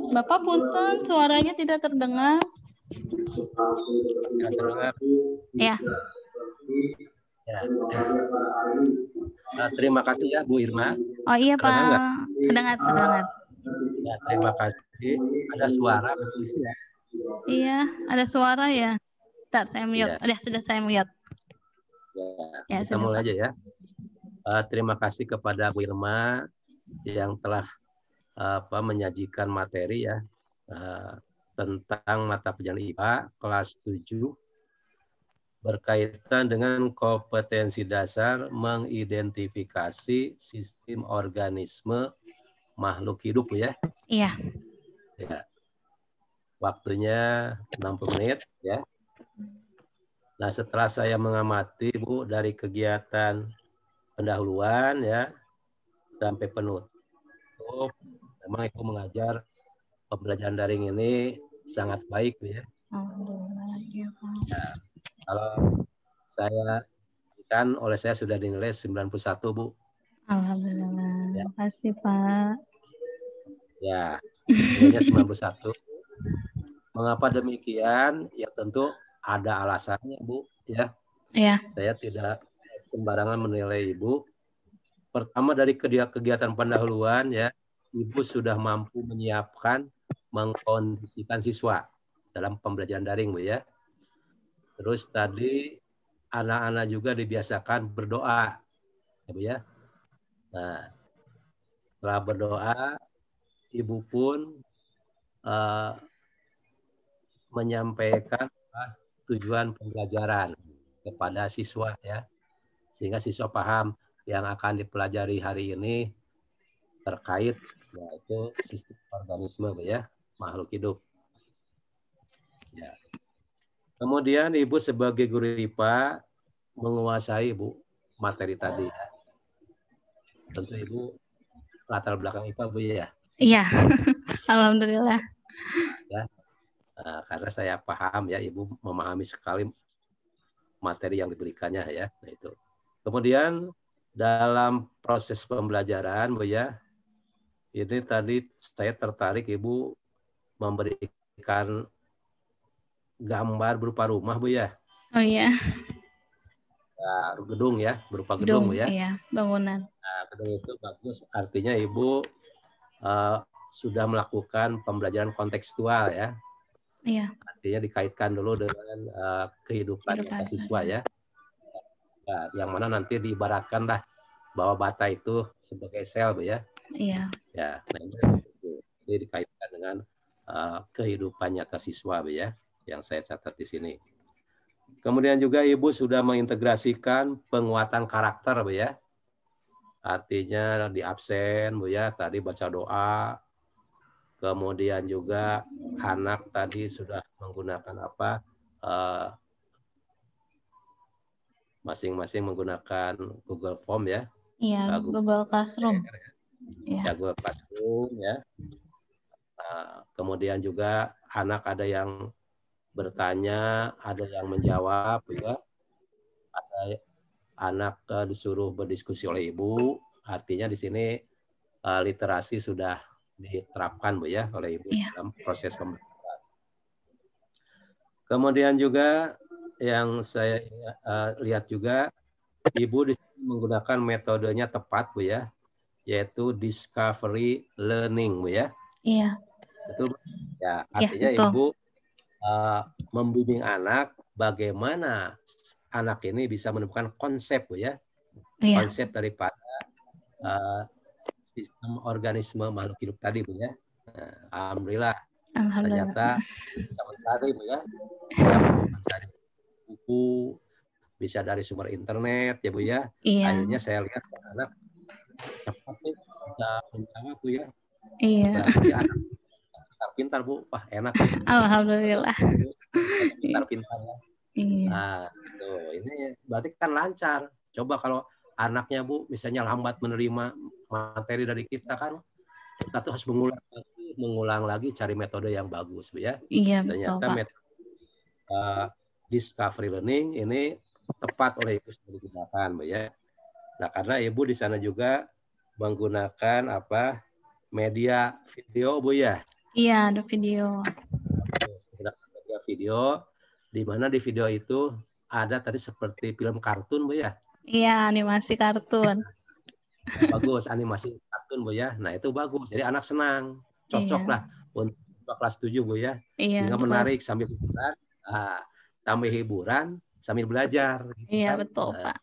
Bapak punten, suaranya tidak terdengar. Tidak terdengar. Ya. Ya. Terima kasih ya Bu Irma. Oh iya Pak. Terdengar. Ya, terima kasih. Ada suara betul ya. Iya, ada suara ya. Bentar, saya mute. Ya. Sudah saya mute. Ya, kita mulai aja ya. Terima kasih kepada Bu Irma yang telah menyajikan materi ya tentang mata pelajaran IPA kelas 7 berkaitan dengan kompetensi dasar mengidentifikasi sistem organisme makhluk hidup ya. Iya. Ya. Waktunya 60 menit ya. Nah, setelah saya mengamati Bu dari kegiatan pendahuluan ya sampai penutup, memang Ibu mengajar pembelajaran daring ini sangat baik Bu ya. Nah, kalau saya sudah dinilai 91 Bu. Alhamdulillah. Terima kasih Pak. Ya, nilainya 91. Mengapa demikian? Ya tentu ada alasannya Bu ya. Iya. Saya tidak sembarangan menilai Ibu. Pertama dari kegiatan pendahuluan ya, Ibu sudah mampu menyiapkan, mengkondisikan siswa dalam pembelajaran daring Bu ya. Terus tadi anak-anak juga dibiasakan berdoa ya Bu ya. Nah, setelah berdoa, Ibu pun menyampaikan tujuan pembelajaran kepada siswa ya. Sehingga siswa paham yang akan dipelajari hari ini terkait yaitu sistem organisme ya, makhluk hidup. Ya. Kemudian Ibu sebagai guru IPA menguasai Bu materi tadi ya. Tentu Ibu latar belakang IPA Bu ya? Iya, alhamdulillah. Ya, karena saya paham ya, Ibu memahami sekali materi yang diberikannya ya. Nah, itu. Kemudian dalam proses pembelajaran Bu ya, ini tadi saya tertarik Ibu memberikan gambar berupa rumah Bu ya. Oh iya. Gedung ya, berupa gedung Bu ya. Iya, bangunan. Nah, gedung itu bagus, artinya Ibu sudah melakukan pembelajaran kontekstual ya. Iya. Artinya dikaitkan dulu dengan kehidupan siswa ya. Nah, yang mana nanti diibaratkan lah bahwa bata itu sebagai sel Bu ya. Iya. Ya, nah ini dikaitkan dengan kehidupan nyata siswa Bu ya, yang saya catat di sini. Kemudian juga Ibu sudah mengintegrasikan penguatan karakter Bu ya. Artinya di absen Bu ya, tadi baca doa. Kemudian juga anak tadi sudah menggunakan apa? Masing-masing menggunakan Google Form ya. Iya, Google Classroom. Ya, Google Classroom ya. Kemudian juga anak ada yang bertanya, ada yang menjawab ya. Ada anak disuruh berdiskusi oleh ibu, artinya di sini literasi sudah diterapkan Bu ya oleh ibu dalam proses pembelajaran. Kemudian juga yang saya lihat juga ibu di sini menggunakan metodenya tepat Bu ya, yaitu discovery learning Bu ya. Iya. Betul ya, artinya ya, ibu membimbing anak bagaimana anak ini bisa menemukan konsep Bu ya. Iya. Konsep daripada sistem organisme makhluk hidup tadi Bu ya. Alhamdulillah. Ternyata bisa mencari Bu ya. Mencari buku, bisa dari sumber internet ya Bu ya. Iya. Akhirnya saya lihat anak cepat nih bisa menjawab Bu ya. Iya. Berarti anak pintar Bu. Wah, enak. Alhamdulillah. Pintar-pintar ya. Iya. Nah, tuh, ini berarti kan lancar. Coba kalau anaknya Bu misalnya lambat menerima materi dari kita kan, kita tuh harus mengulang lagi cari metode yang bagus Bu ya. Iya, ternyata betul, metode discovery learning ini tepat oleh Ibu sudah digunakan Bu ya. Nah, karena Ibu di sana juga menggunakan apa? Media video Bu ya. Iya, ada video. Media video, di mana di video itu ada tadi seperti film kartun Bu ya. Iya, animasi kartun. Bagus, animasi kartun Bu ya. Nah, itu bagus. Jadi anak senang. Cocok lah untuk kelas 7 Bu ya. Iya, sehingga menarik sambil hiburan, sambil hiburan, sambil belajar. Iya, kan? Betul, Pak.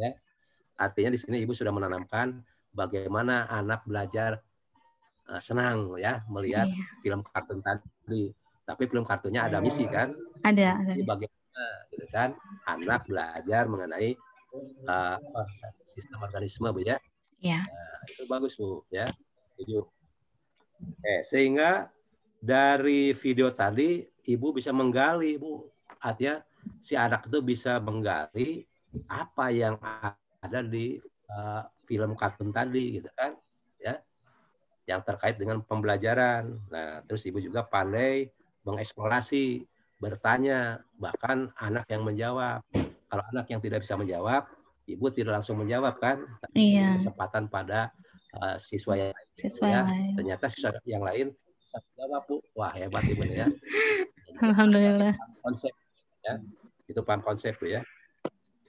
Ya. Artinya di sini Ibu sudah menanamkan bagaimana anak belajar senang ya melihat film kartun tadi. Tapi film kartunnya ada misi kan? Ada. Jadi bagaimana gitu kan anak belajar mengenai sistem organisme Bu ya. Iya. Nah, itu bagus Bu ya. Setuju. Sehingga dari video tadi Ibu bisa menggali Bu. Artinya si anak itu bisa menggali apa yang ada di film kartun tadi gitu kan. Ya. Yang terkait dengan pembelajaran. Nah, terus Ibu juga pandai mengeksplorasi, bertanya, bahkan anak yang menjawab. Kalau anak yang tidak bisa menjawab, Ibu tidak langsung menjawab kan? Iya. Kesempatan pada siswa yang lain. Ternyata siswa yang lain jawab Bu. Wah, hebat Ibu ya. Alhamdulillah. Konsep ya. Itu paham konsep Bu ya.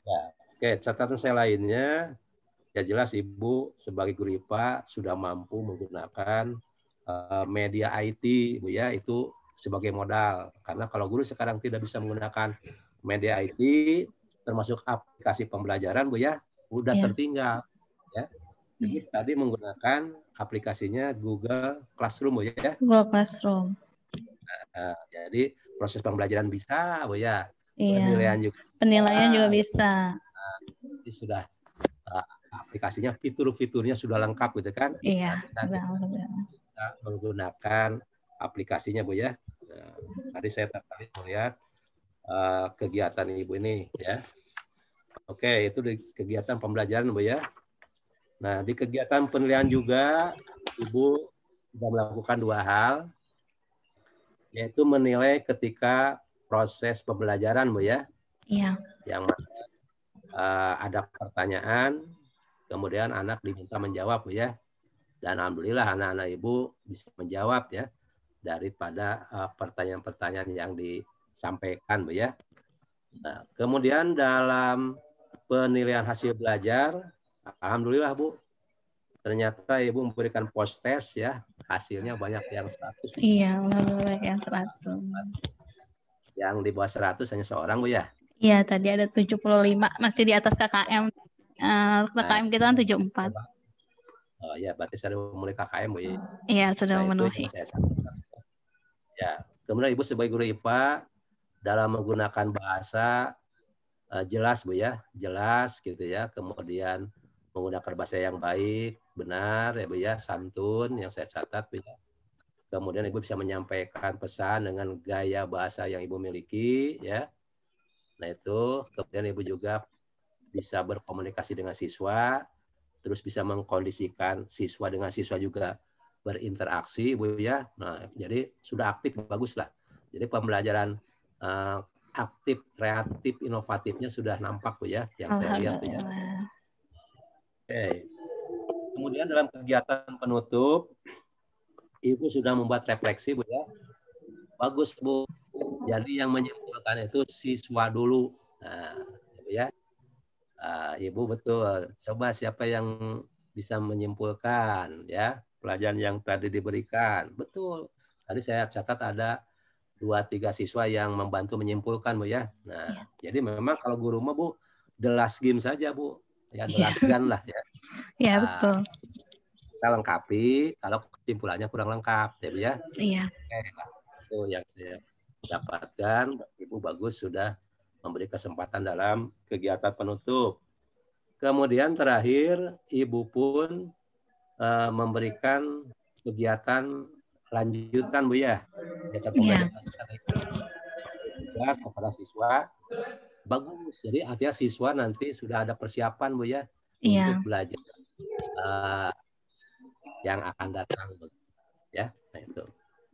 Ya, oke, catatan saya lainnya ya jelas Ibu sebagai guru IPA sudah mampu menggunakan media IT Bu ya, itu sebagai modal. Karena kalau guru sekarang tidak bisa menggunakan media IT termasuk aplikasi pembelajaran Bu ya, udah tertinggal ya. Jadi tadi menggunakan aplikasinya Google Classroom Bu ya. Google Classroom. Nah, jadi proses pembelajaran bisa Bu ya. Iya. Penilaian juga bisa. Nah, ini sudah aplikasinya fitur-fiturnya sudah lengkap gitu kan? Iya. Kita menggunakan aplikasinya Bu ya. Tadi saya tertarik melihat kegiatan Ibu ini ya. Oke, itu di kegiatan pembelajaran Bu ya. Nah, di kegiatan penilaian juga Ibu sudah melakukan 2 hal, yaitu menilai ketika proses pembelajaran, Bu ya. Iya. Yang mana ada pertanyaan, kemudian anak diminta menjawab, Bu ya. Dan alhamdulillah anak-anak Ibu bisa menjawab ya daripada pertanyaan-pertanyaan yang disampaikan, Bu ya. Nah, kemudian dalam penilaian hasil belajar, alhamdulillah Bu, ternyata Ibu memberikan post test ya, hasilnya banyak yang 100. Iya, banyak yang 100. Yang di bawah 100 hanya seorang, Bu ya. Iya, tadi ada 75, masih di atas KKM. KKM kita kan 74. Oh ya, berarti saya memenuhi KKM, Bu ya. Iya, sudah Nah, memenuhi. itu yang saya sampaikan. Ya, kemudian Ibu sebagai guru IPA dalam menggunakan bahasa jelas, Bu ya, jelas gitu ya. Kemudian menggunakan bahasa yang baik, benar ya Bu ya, santun yang saya catat Bu ya. Kemudian Ibu bisa menyampaikan pesan dengan gaya bahasa yang Ibu miliki ya. Nah itu, kemudian Ibu juga bisa berkomunikasi dengan siswa, terus bisa mengkondisikan siswa dengan siswa juga berinteraksi Bu ya. Nah jadi sudah aktif, bagus lah. Jadi pembelajaran aktif, kreatif, inovatifnya sudah nampak Bu ya, yang saya lihat Bu ya. Oke. Kemudian dalam kegiatan penutup, Ibu sudah membuat refleksi Bu ya. Bagus Bu. Jadi yang menyimpulkan itu siswa dulu. Nah, Bu ya. Ibu betul. Coba siapa yang bisa menyimpulkan ya pelajaran yang tadi diberikan. Betul. Tadi saya catat ada 2-3 siswa yang membantu menyimpulkan Bu ya. Nah, jadi memang kalau guru mah Bu, the last game saja Bu. Ya, the last gun lah ya. Iya, betul. Kita lengkapi, kalau kesimpulannya kurang lengkap, ya Bu ya. Iya. Itu yang saya dapatkan. Ibu bagus sudah memberi kesempatan dalam kegiatan penutup. Kemudian terakhir, Ibu pun memberikan kegiatan lanjutan Bu ya. Kegiatan pembelajaran kepada siswa. Bagus. Jadi artinya siswa nanti sudah ada persiapan Bu ya untuk belajar yang akan datang ya. Nah itu.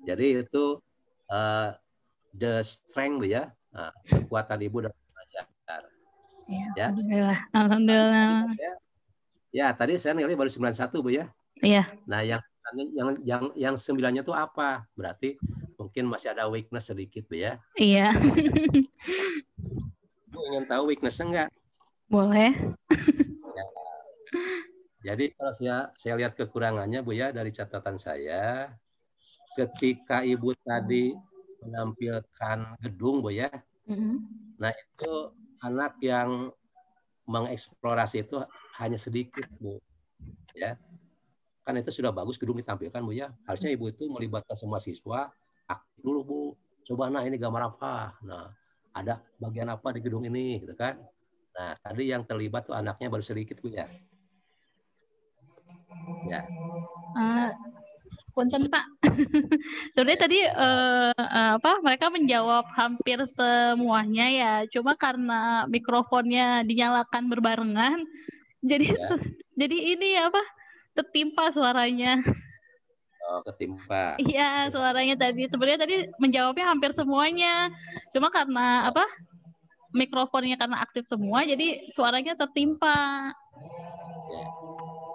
Jadi itu the strength Bu ya. Nah, kekuatan Ibu dalam belajar. Ya. Alhamdulillah. Alhamdulillah. Ya, tadi saya nilai baru 91 Bu ya. Iya. Nah, yang 9-nya itu apa? Berarti mungkin masih ada weakness sedikit Bu ya. Iya. Bu ingin tahu weakness-nya enggak? Boleh. Ya. Jadi kalau saya lihat kekurangannya Bu ya dari catatan saya, ketika Ibu tadi menampilkan gedung Bu ya, nah itu anak yang mengeksplorasi itu hanya sedikit Bu, ya kan itu sudah bagus gedung ditampilkan Bu ya, harusnya Ibu itu melibatkan semua siswa aktif dulu Bu, coba nah ini gambar apa, nah ada bagian apa di gedung ini gitu kan. Nah tadi yang terlibat tuh anaknya baru sedikit Bu ya. Ya. Punten Pak. Sebenarnya tadi mereka menjawab hampir semuanya ya. Cuma karena mikrofonnya dinyalakan berbarengan, jadi ini tertimpa suaranya. Oh, ketimpa. Iya, suaranya tadi. Sebenarnya tadi menjawabnya hampir semuanya. Cuma karena mikrofonnya karena aktif semua, jadi suaranya tertimpa.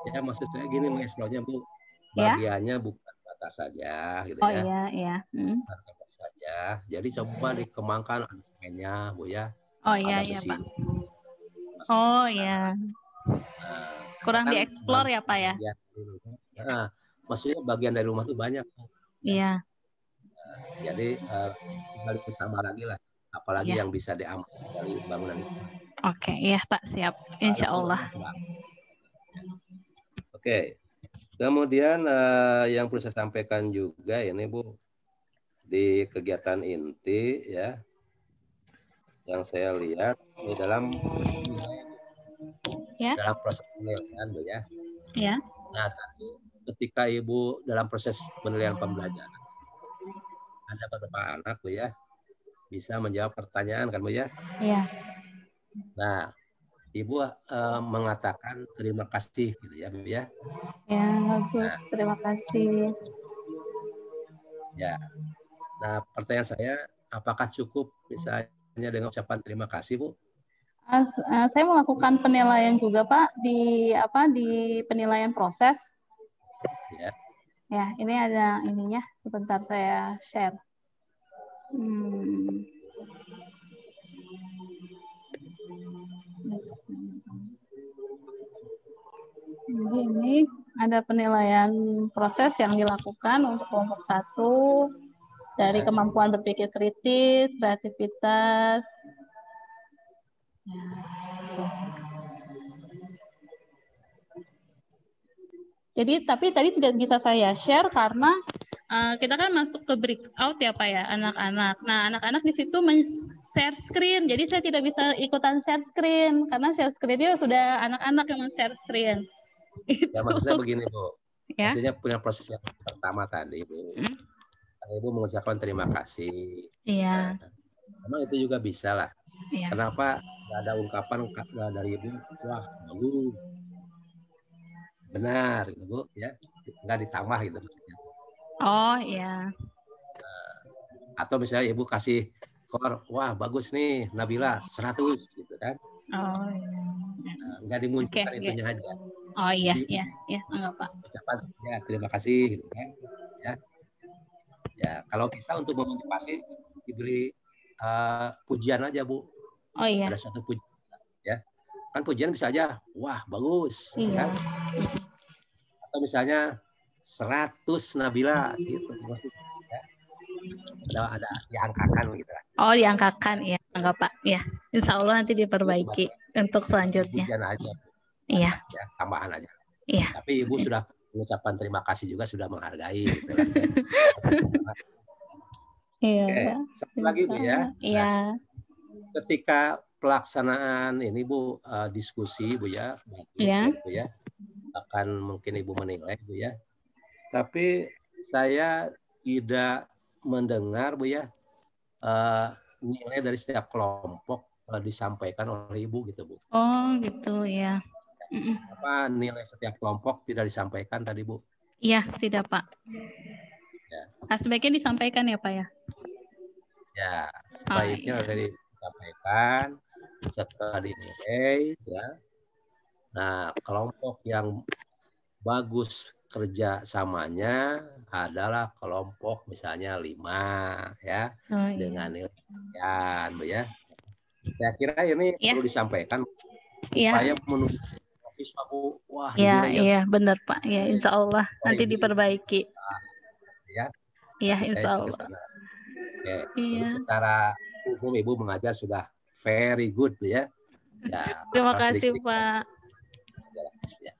Ya maksud saya gini mengeksplornya Bu. Bagiannya bukan batas saja gitu ya. Oh iya. Bukan batas saja. Jadi coba dikembangkan semennya Bu ya. Oh iya Pak. Oh iya. Kurang dieksplor ya Pak ya. Nah, maksudnya bagian dari rumah itu banyak. Iya. Jadi tinggal ditambah lagi lah. Apalagi yang bisa diambil dari bangunan itu. Oke, iya Pak, siap. Insya Allah. Oke. Kemudian yang perlu saya sampaikan juga ini Bu, di kegiatan inti ya, yang saya lihat ini dalam proses penilaian Bu ya. Ya. Nah, ketika Ibu dalam proses penilaian pembelajaran, ada beberapa anak Bu ya, bisa menjawab pertanyaan kan Bu ya. Iya. Nah, Ibu mengatakan terima kasih gitu ya, Bu ya. Ya, bagus. Terima kasih. Ya. Nah, pertanyaan saya, apakah cukup misalnya dengan ucapan terima kasih, Bu? Saya melakukan penilaian juga, Pak, di penilaian proses. Ya. Ya, ini ada ininya. Sebentar saya share. Jadi ini ada penilaian proses yang dilakukan untuk kelompok 1 dari kemampuan berpikir kritis, kreativitas. Jadi tapi tadi tidak bisa saya share karena kita kan masuk ke breakout ya Pak ya, anak-anak. Nah, anak-anak di situ share screen. Jadi saya tidak bisa ikutan share screen karena share screen-nya sudah anak-anak yang share screen. Ya, maksud saya begini, Bu. Ya. Maksudnya punya proses yang pertama tadi, Bu. Ibu mengucapkan terima kasih. Iya. Memang itu juga bisa lah. Iya. Kenapa nggak ada ungkapan dari Ibu, wah, bagus. Benar, gitu, Bu. Ya, nggak ditambah gitu maksudnya. Oh, iya. Atau misalnya Ibu kasih skor, wah, bagus nih, Nabila, 100, gitu kan. Oh, iya. Nggak dimunculkan itunya aja. Oh, iya, jadi, iya, enggak, Pak. Ucapan, ya, terima kasih, gitu kan. Ya. Ya, kalau bisa untuk memotivasi diberi pujian aja, Bu. Oh iya. Ada suatu pujian, ya. Kan pujian bisa aja, wah bagus, iya. Kan? Atau misalnya 100 Nabila, gitu maksudnya. Ya. Ada diangkakan gitu lah. Oh, diangkakan, ya, enggak Pak. Ya, Insya Allah nanti diperbaiki untuk selanjutnya. Pujian aja. Iya. Ya, tambahan aja. Iya. Tapi Ibu sudah mengucapkan terima kasih juga, sudah menghargai gitu kan. Iya. Oke, satu lagi Bu ya. Iya. Ketika pelaksanaan ini Bu, diskusi Bu ya, Iya. Bu ya, akan mungkin Ibu menilai Bu ya. Tapi saya tidak mendengar Bu ya, nilai dari setiap kelompok disampaikan oleh Ibu gitu Bu. Oh gitu ya. Apa nilai setiap kelompok tidak disampaikan tadi Bu? Iya, tidak Pak. Ya. Nah, sebaiknya disampaikan ya Pak ya? Ya, sebaiknya disampaikan setelah dinilai ya. Nah, kelompok yang bagus kerjasamanya adalah kelompok misalnya 5 ya, dengan nilai sekian Bu ya. Saya kira ini perlu disampaikan supaya menurut siswa Bu, wah iya benar Pak. Ya, Insya Allah nanti diperbaiki. Ya. Iya, Insya Allah. Oke, jadi secara umum Ibu mengajar sudah very good ya. Terima kasih Pak. Ya.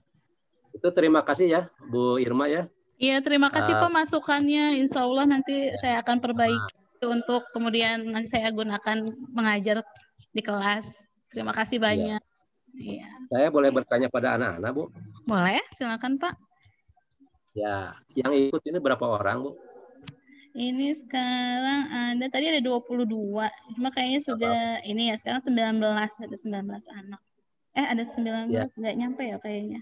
Itu terima kasih ya Bu Irma ya. Iya, terima kasih Pak masukannya. Insya Allah nanti saya akan perbaiki untuk kemudian nanti saya gunakan mengajar di kelas. Terima kasih banyak. Iya. Saya boleh bertanya pada anak-anak Bu? Boleh, silakan Pak. Ya, yang ikut ini berapa orang Bu? Ini sekarang tadi ada 22. Cuma kayaknya sudah ini ya, sekarang 19, ada 19 anak. Ada 19, nggak nyampe ya kayaknya.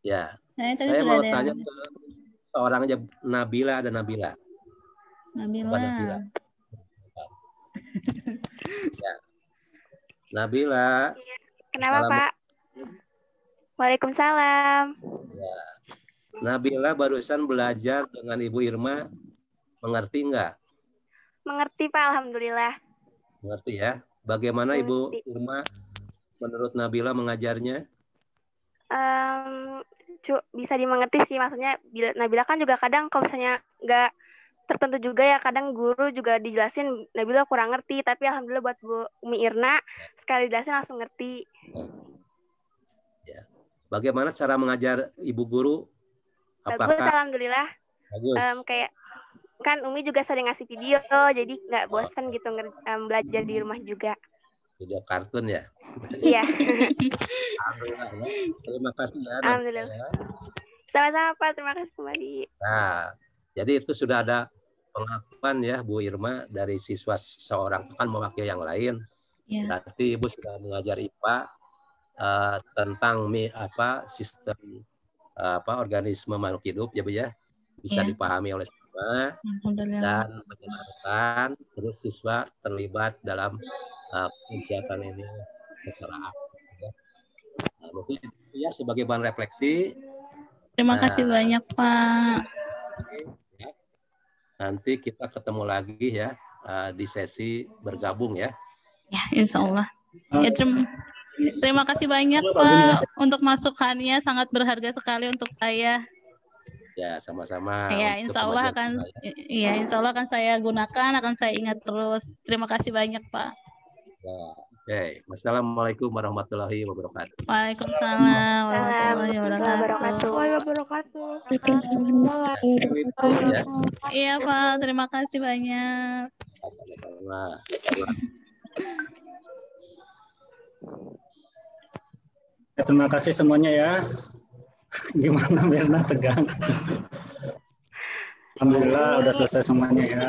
Ya. Saya mau tanya ke seorang aja, Nabila, ada Nabila. Nabila. Ya. Nabila. Kenapa Pak? Waalaikumsalam. Ya. Nabila barusan belajar dengan Ibu Irma, mengerti nggak? Mengerti Pak, alhamdulillah. Mengerti ya. Bagaimana Ibu Irma menurut Nabila mengajarnya? Bisa dimengerti sih, maksudnya Nabila kan juga kadang kalau misalnya nggak tertentu juga ya, kadang guru juga dijelasin Nabila kurang ngerti, tapi alhamdulillah buat Bu Umi Irna sekali dijelasin langsung ngerti. Ya. Bagaimana cara mengajar Ibu Guru? Bagus, alhamdulillah. Bagus. Kayak kan Umi juga sering ngasih video, jadi nggak bosan gitu belajar di rumah juga. Video kartun ya? Iya. Alhamdulillah ya. Terima kasih ya. Alhamdulillah. Sama-sama Pak, terima kasih kembali. Nah, jadi itu sudah ada pengakuan ya Bu Irma dari siswa seorang, kan mewakili yang lain. Ya. Berarti Ibu sudah mengajar IPA tentang sistem organisme makhluk hidup ya Bu ya, bisa dipahami oleh semua dan menyenangkan, terus siswa terlibat dalam kegiatan ini secara aktif ya. Nah, mungkin itu ya sebagai bahan refleksi. Terima kasih banyak Pak. Nanti kita ketemu lagi ya di sesi bergabung ya. Ya, insya Allah. Ya, terima kasih banyak Pak untuk masukannya, sangat berharga sekali untuk saya. Ya, sama-sama. Ya, insya Allah akan saya gunakan, akan saya ingat terus. Terima kasih banyak Pak. Ya, oke. Wassalamualaikum warahmatullahi wabarakatuh. Waalaikumsalam warahmatullahi wabarakatuh. Iya Pak, terima kasih banyak. Sama-sama. Ya, terima kasih semuanya ya. Gimana Mirna, tegang? Alhamdulillah udah selesai semuanya ya.